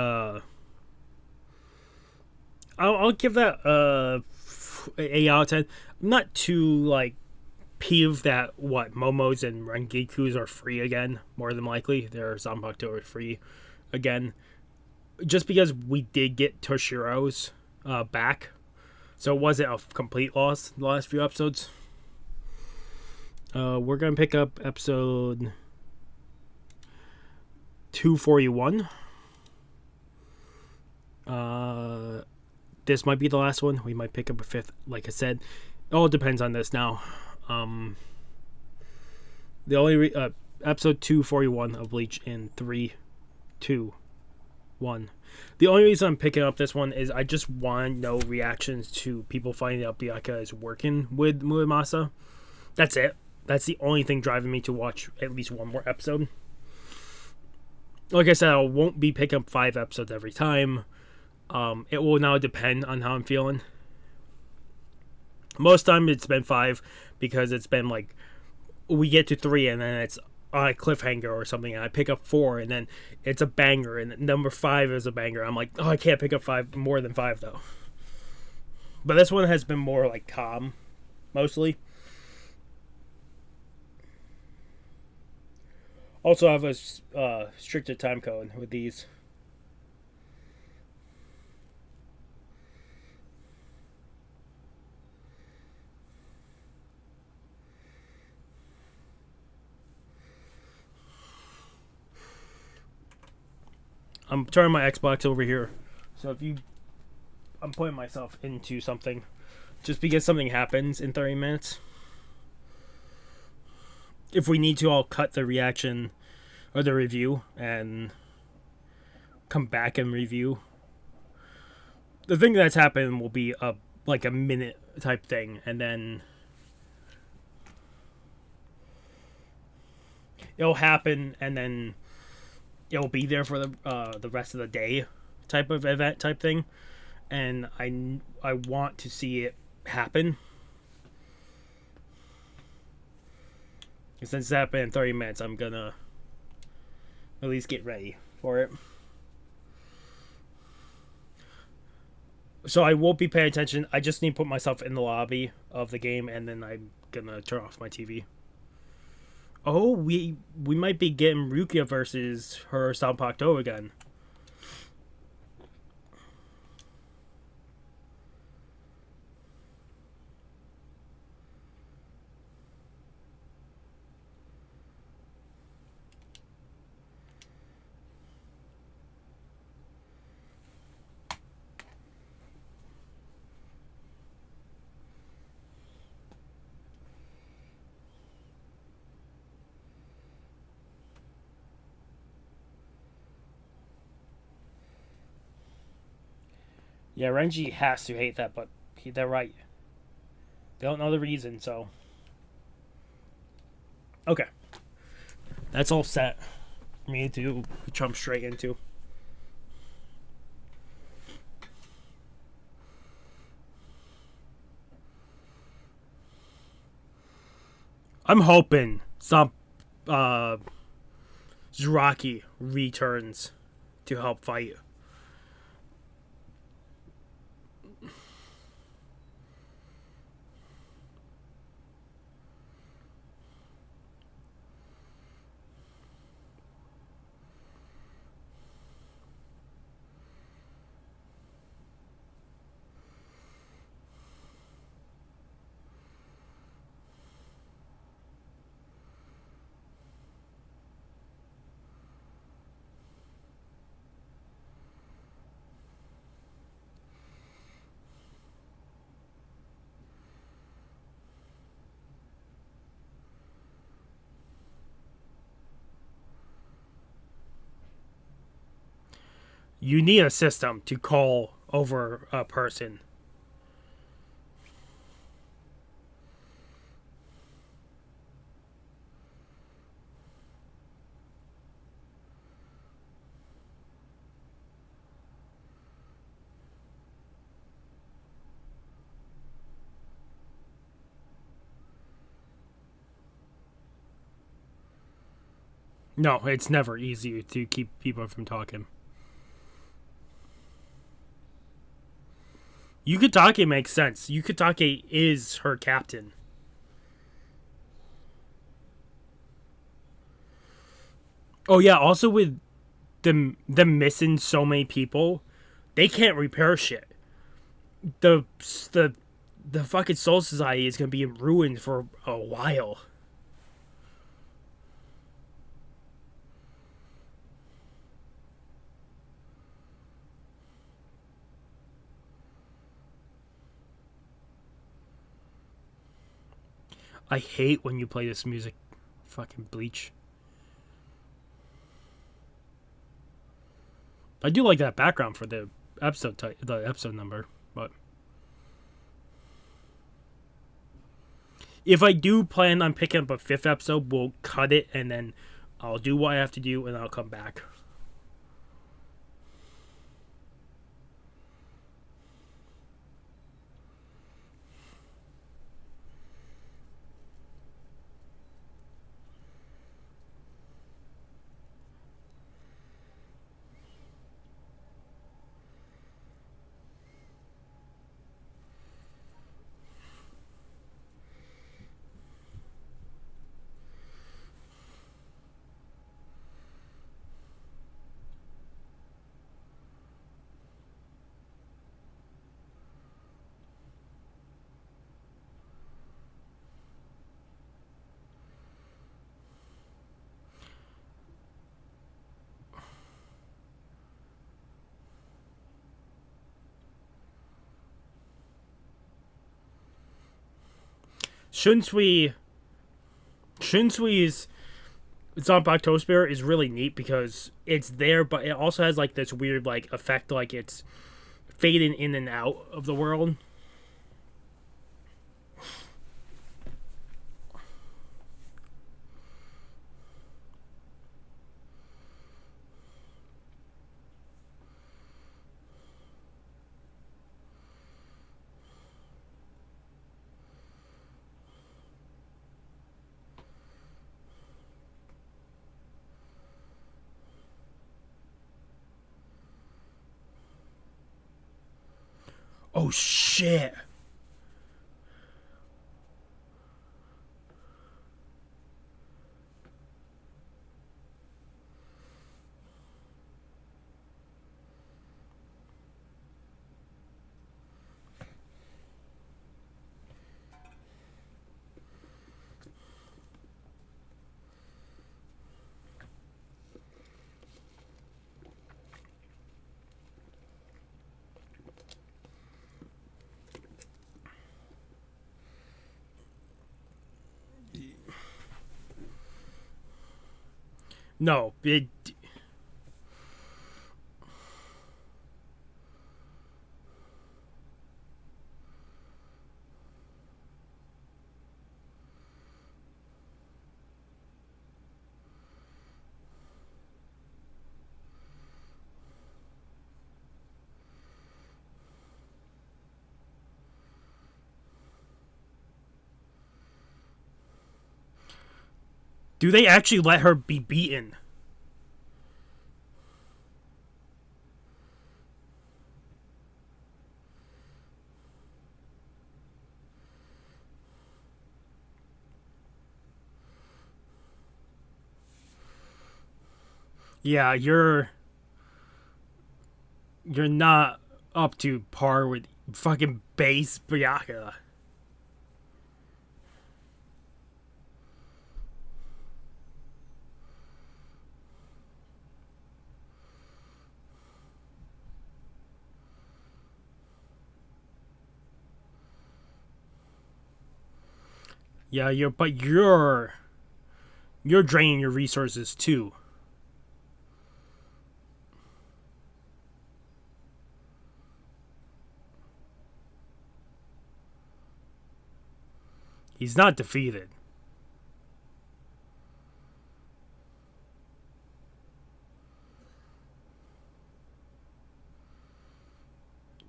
I'll give that 8 out of 10. I'm not too like peeved that Momos and Rengiku's are free again. More than likely, their Zanpakuto are free again, just because we did get Toshiro's back, so it wasn't a complete loss the last few episodes. We're gonna pick up episode 241. This might be the last one. We might pick up a fifth, like I said. It all depends on this now. The only episode 241 of Bleach in 3, 2, 1. The only reason I'm picking up this one is I just want to know reactions to people finding out Byakuya is working with Muramasa. That's it. That's the only thing driving me to watch at least one more episode. Like I said, I won't be picking up 5 episodes every time. It will now depend on how I'm feeling. Most time it's been 5 because it's been like we get to 3 and then it's on a cliffhanger or something, and I pick up 4 and then it's a banger, and number 5 is a banger. I'm like, oh, I can't pick up more than 5 though. But this one has been more like calm, mostly. Also, I have a stricter time code with these. I'm turning my Xbox over here, so I'm putting myself into something, just because something happens in 30 minutes. If we need to, I'll cut the reaction or the review and come back and review. The thing that's happened will be a minute type thing, and then it'll happen, and then it'll be there for the rest of the day type of event type thing, and I want to see it happen. Since it's happened in 30 minutes, I'm gonna at least get ready for it. So I won't be paying attention. I just need to put myself in the lobby of the game, and then I'm gonna turn off my TV. Oh, we might be getting Rukia versus her Zanpakuto again. Yeah, Renji has to hate that, but they're right. They don't know the reason, so. Okay. That's all set for me to jump straight into. I'm hoping some Zuraki returns to help fight. You need a system to call over a person. No, it's never easy to keep people from talking. Yukitake makes sense. Yukitake is her captain. Oh yeah, also with them missing so many people, they can't repair shit. The the the fucking Soul Society is gonna be in ruins for a while. I hate when you play this music. Fucking Bleach. I do like that background for the the episode number, but if I do plan on picking up a 5th episode, we'll cut it and then I'll do what I have to do and I'll come back. Shunsui Shunsui's Zombie Spirit is really neat because it's there, but it also has like this weird like effect, like it's fading in and out of the world. Oh shit. No, it. Do they actually let her be beaten? Yeah, you're not up to par with fucking base Byakuya. Yeah, you're draining your resources too. He's not defeated.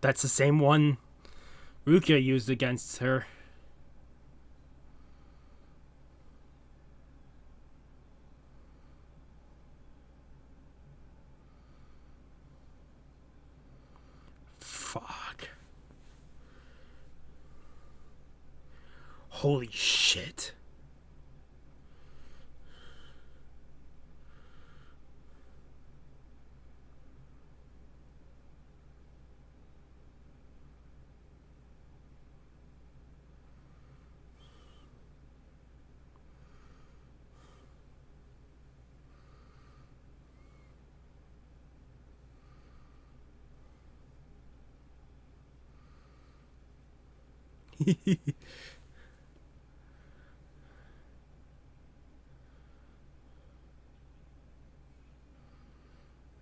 That's the same one Rukia used against her. Fuck. Holy shit.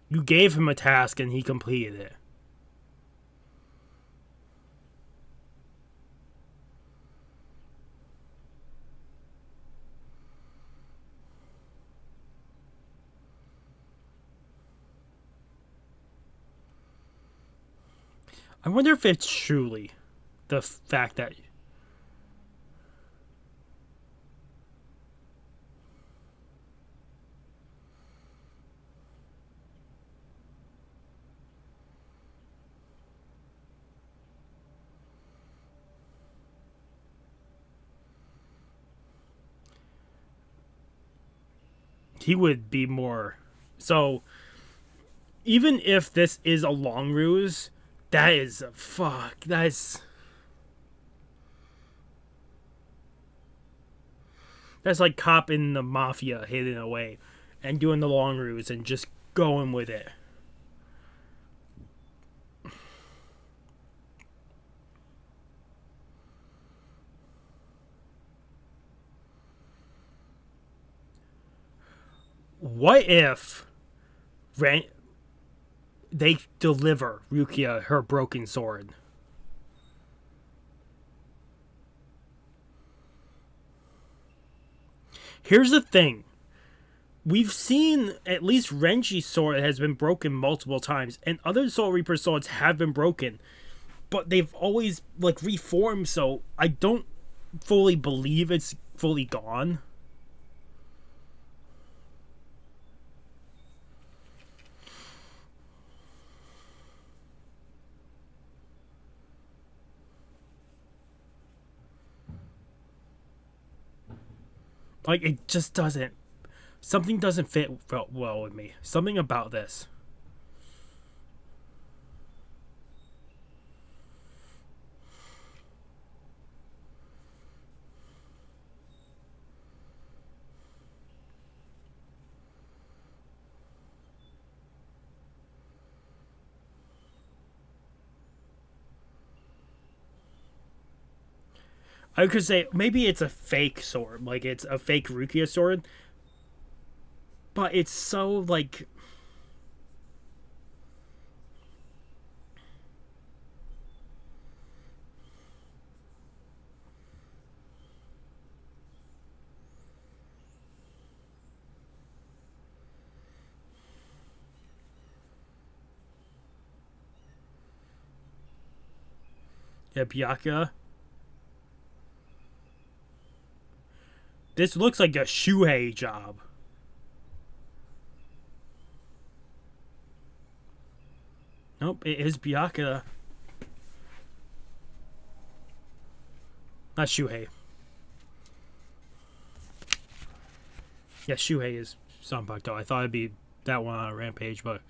You gave him a task and he completed it. I wonder if it's truly the fact that he would be more. So, even if this is a long ruse, that is a fuck. That's like cop in the mafia hidden away and doing the long ruse and just going with it. What if they deliver Rukia her broken sword? Here's the thing. We've seen at least Renji's sword has been broken multiple times, and other Soul Reaper swords have been broken, but they've always like reformed, so I don't fully believe it's fully gone. Like, it just doesn't... Something doesn't fit well with me. Something about this. I could say maybe it's a fake sword, like it's a fake Rukia sword, but it's so like yeah, Byakuya. This looks like a Shuhei job. Nope, it is Byakuya. Not Shuhei. Yeah, Shuhei is Sanpakuto. I thought it'd be that one on a Rampage, but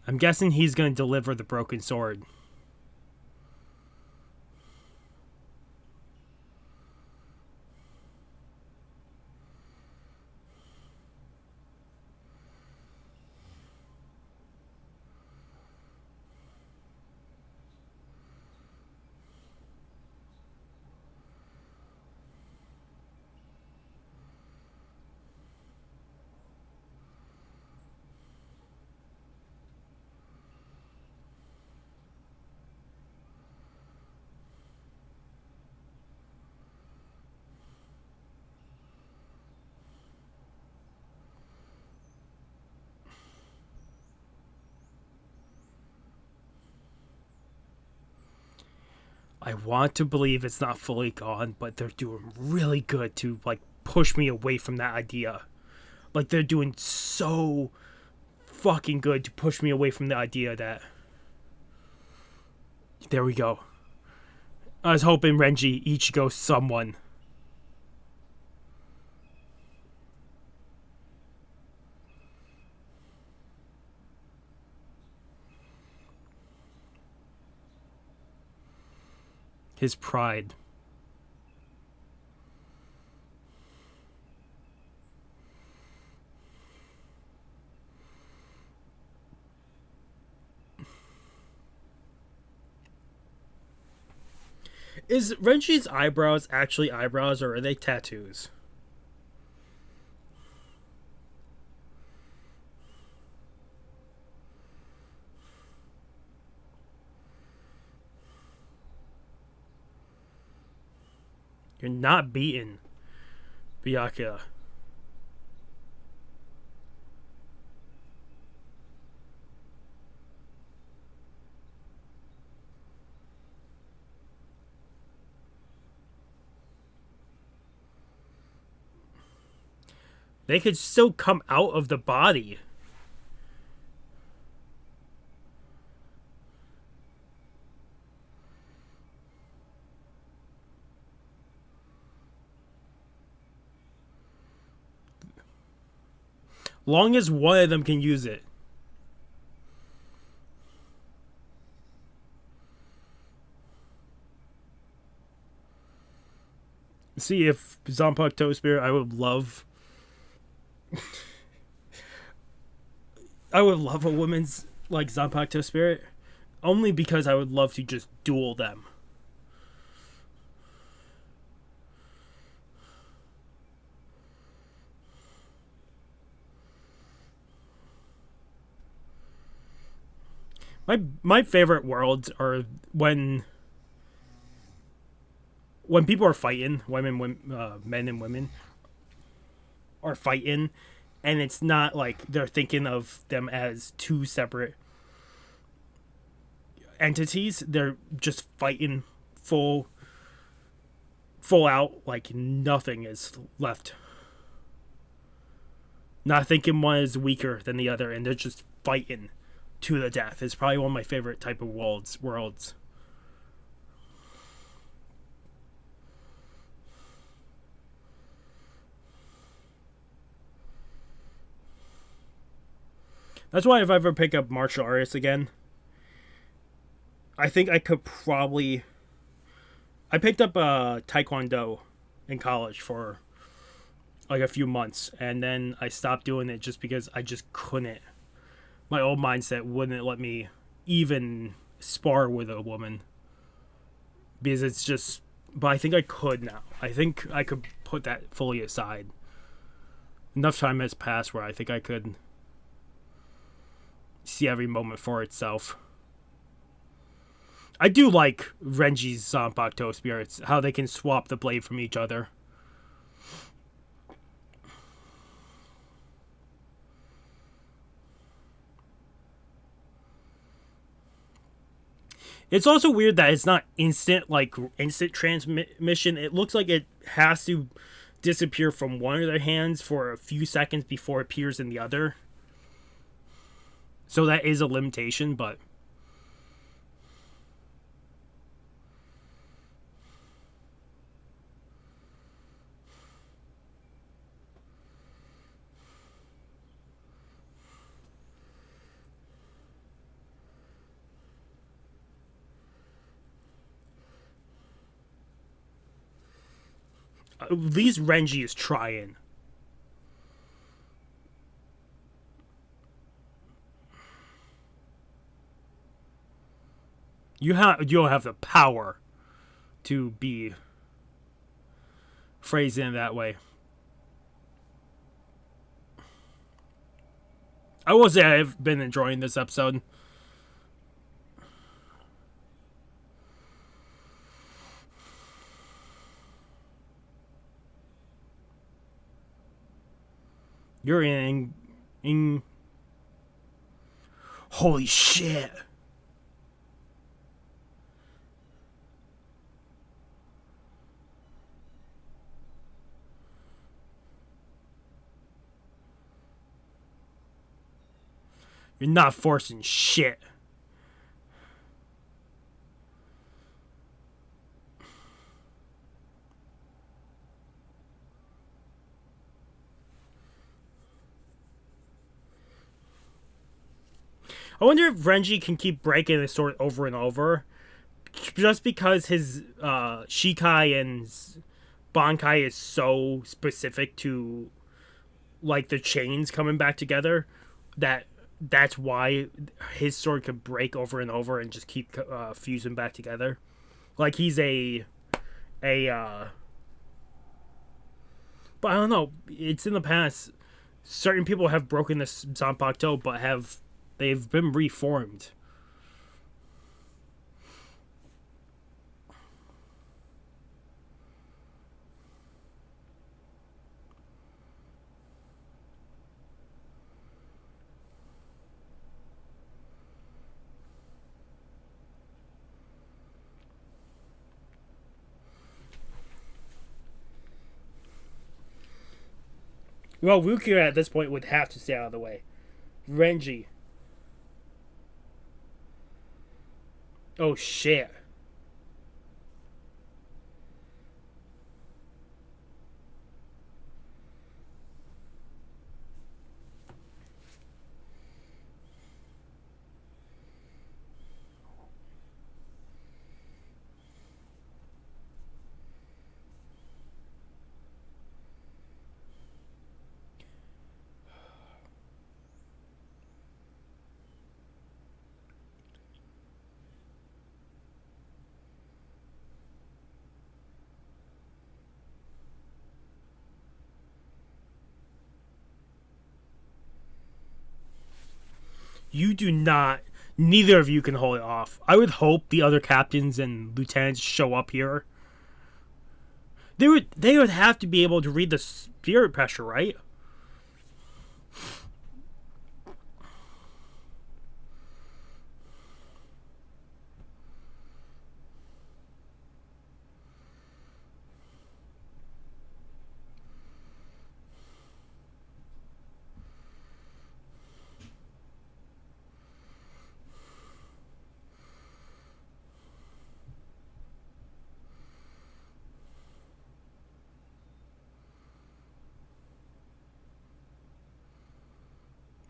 I'm guessing he's going to deliver the broken sword. I want to believe it's not fully gone, but they're doing really good to like push me away from that idea. Like they're doing so fucking good to push me away from the idea that there we go. I was hoping Renji, Ichigo, someone His pride. Is Renji's eyebrows actually eyebrows, or are they tattoos? You're not beaten, Byakuya. They could still come out of the body. Long as one of them can use it. See, if Zanpakuto Spirit, I would love a woman's like Zanpakuto Spirit, only because I would love to just duel them. My favorite worlds are when people are fighting, men and women are fighting, and it's not like they're thinking of them as two separate entities. They're just fighting full out, like nothing is left. Not thinking one is weaker than the other, and they're just fighting to the death. It's probably one of my favorite type of worlds. That's why if I ever pick up martial arts again, I think I could probably... I picked up Taekwondo in college for like a few months, and then I stopped doing it just because I just couldn't. My old mindset wouldn't let me even spar with a woman. Because it's just... But I think I could now. I think I could put that fully aside. Enough time has passed where I think I could see every moment for itself. I do like Renji's Zanpakuto spirits, how they can swap the blade from each other. It's also weird that it's not instant transmission. It looks like it has to disappear from one of their hands for a few seconds before it appears in the other. So that is a limitation, but... at least Renji is trying. You don't have the power to be phrased in that way. I will say I've been enjoying this episode. You're in... Holy shit. You're not forcing shit. I wonder if Renji can keep breaking his sword over and over. just because his Shikai and Bankai is so specific to like the chains coming back together, that's why his sword could break over and over and just keep fusing back together. Like he's a but I don't know, it's in the past certain people have broken this Zanpakuto but they've been reformed. Well, Rukia at this point would have to stay out of the way. Renji. Oh, shit. You do not. Neither of you can hold it off. I would hope the other captains and lieutenants show up here. They would have to be able to read the spirit pressure, right?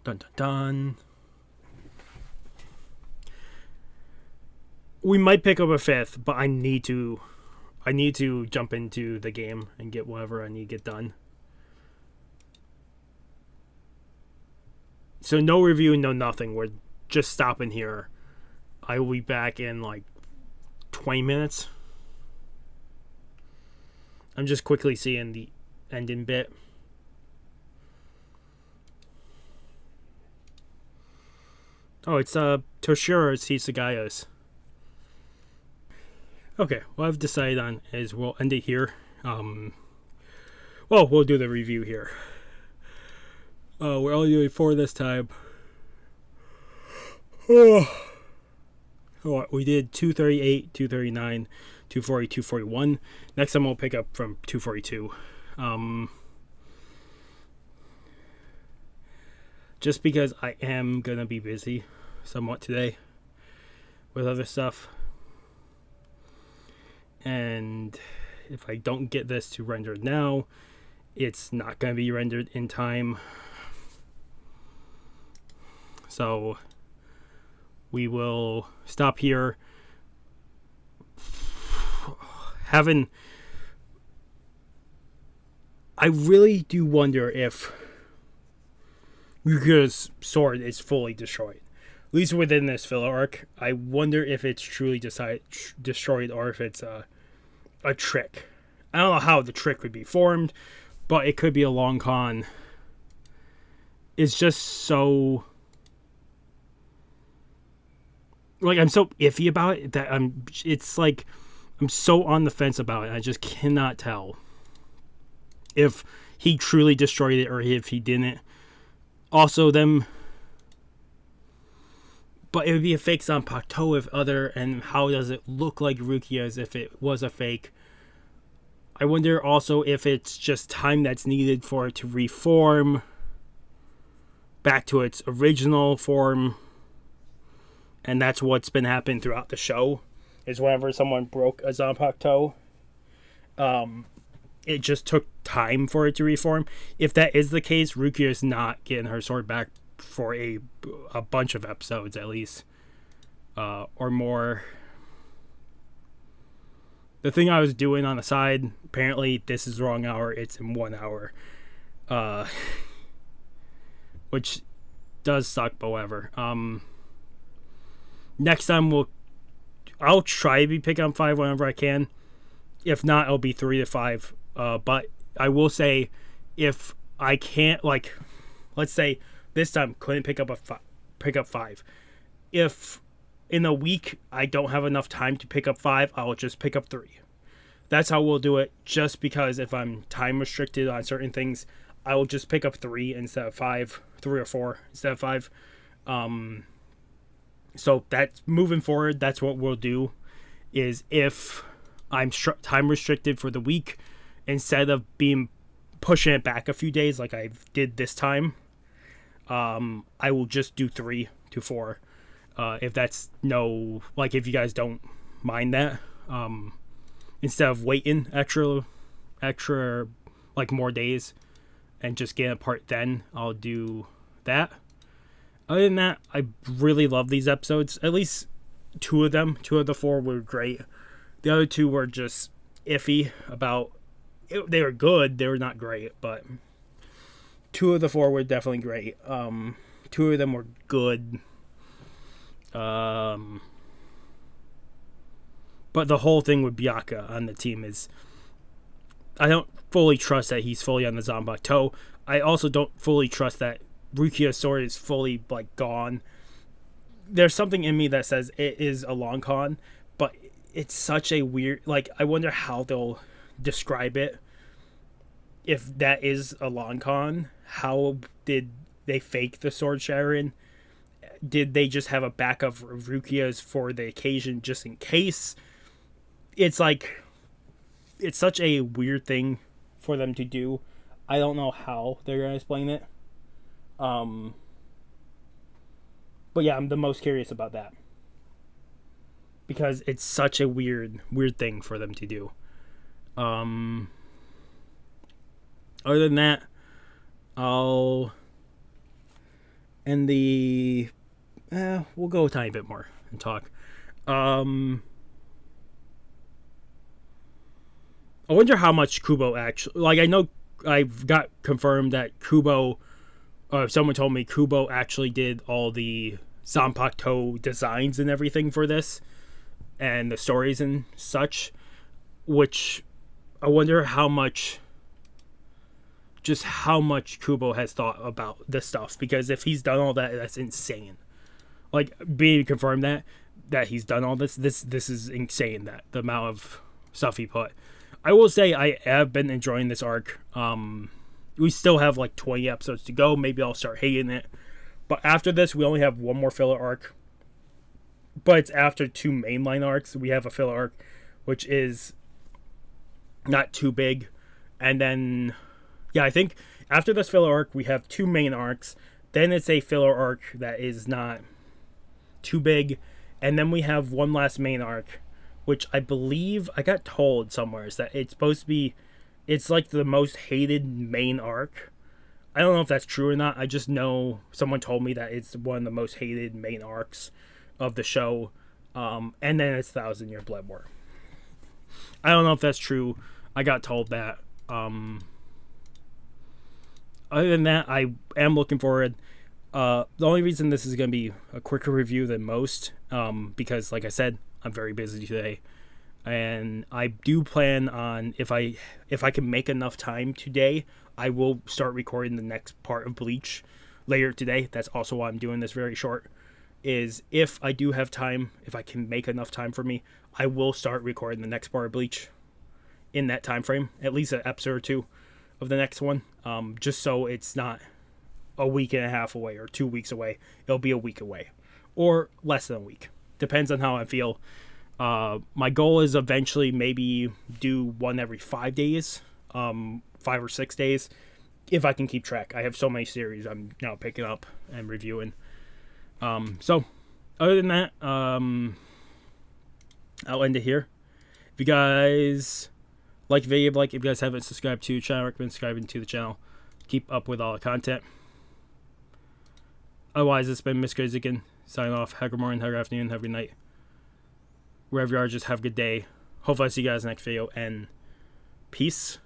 Dun dun dun. We might pick up a fifth, but I need to jump into the game and get whatever I need to get done. So no review, no nothing. We're just stopping here. I will be back in like 20 minutes. I'm just quickly seeing the ending bit. Oh, it's Toshira's Hitsugayas. Okay, what I've decided on is we'll end it here. Well, we'll do the review here. We're only doing 4 this time. Oh, we did 238, 239, 240, 241. Next time we'll pick up from 242. Just because I am gonna be busy somewhat today with other stuff, and if I don't get this to render now, it's not gonna be rendered in time. So we will stop here. I really do wonder if Ryuga's sword is fully destroyed. At least within this filler arc. I wonder if it's truly destroyed or if it's a trick. I don't know how the trick would be formed, but it could be a long con. It's just so... like, I'm so iffy about it that it's like I'm so on the fence about it. I just cannot tell if he truly destroyed it or if he didn't. Also, but it would be a fake Zanpakuto and how does it look like Rukia's if it was a fake? I wonder also if it's just time that's needed for it to reform back to its original form, and that's what's been happening throughout the show. Is whenever someone broke a Zanpakuto, it just took time for it to reform. If that is the case, Rukia is not getting her sword back for a bunch of episodes at least, or more. the thing I was doing on the side, apparently this is the wrong hour. It's in 1 hour. Which does suck, but whatever. Next time I'll try to be picking up 5 whenever I can. If not, it'll be 3 to 5. But I will say, if I can't, like, let's say this time couldn't pick up 5. If in a week I don't have enough time to pick up 5, I'll just pick up 3. That's how we'll do it. Just because if I'm time restricted on certain things, I will just pick up 3 instead of 5, 3 or 4 instead of 5. So that's moving forward. That's what we'll do. Is if I'm time restricted for the week, instead of pushing it back a few days like I did this time, I will just do 3 to 4. If that's if you guys don't mind that, instead of waiting extra like more days and just getting a part, then I'll do that. Other than that, I really love these episodes. At least 2 of them. 2 of the 4 were great. The other 2 were just iffy about it. They were good. They were not great, but 2 of the 4 were definitely great. 2 of them were good. But the whole thing with Byakuya on the team is, I don't fully trust that he's fully on the Zanbakuto. I also don't fully trust that Rukia's sword is fully gone. There's something in me that says it is a long con, but it's such a weird, I wonder how they'll describe it. If that is a long con, how did they fake the sword shattering? Did they just have a backup of Rukia's for the occasion just in case? It's such a weird thing for them to do. I don't know how they're going to explain it. But yeah, I'm the most curious about that. Because it's such a weird thing for them to do. Other than that, I'll end we'll go a tiny bit more and talk. I wonder how much Kubo actually, I know I've got confirmed that Kubo, someone told me Kubo actually did all the Zanpakuto designs and everything for this, and the stories and such, which I wonder how much Kubo has thought about this stuff, because if he's done all that, that's insane. Being confirmed that he's done all this is insane, that the amount of stuff he put. I will say I have been enjoying this arc. We still have 20 episodes to go. Maybe I'll start hating it. But after this, we only have one more filler arc. But it's after 2 mainline arcs. We have a filler arc, which is not too big. And then, yeah, I think after this filler arc, we have 2 main arcs. Then it's a filler arc that is not too big. And then we have one last main arc, which I believe, I got told somewhere, is that it's supposed to be, it's the most hated main arc. I don't know if that's true or not. I just know someone told me that it's one of the most hated main arcs of the show. And then it's 1,000 Year Blood War. I don't know if that's true. I got told that. Other than that, I am looking forward. The only reason this is going to be a quicker review than most, because like I said, I'm very busy today, and I do plan on, if I can make enough time today, I will start recording the next part of Bleach later today. That's also why I'm doing this very short, is if I do have time, if I can make enough time for me, I will start recording the next part of Bleach in that time frame, at least an episode or 2 of the next one, just so it's not a week and a half away or 2 weeks away. It'll be a week away, or less than a week. Depends on how I feel. My goal is eventually maybe do one every 5 days, 5 or 6 days, if I can keep track. I have so many series I'm now picking up and reviewing. So, other than that, I'll end it here. If you guys like the video, if you guys haven't subscribed to the channel, I recommend subscribing to the channel. Keep up with all the content. Otherwise, it's been Mr. Zikin. Sign off. Have a good morning, have a good afternoon, have a good night. Wherever you are, just have a good day. hopefully I see you guys next video, and peace.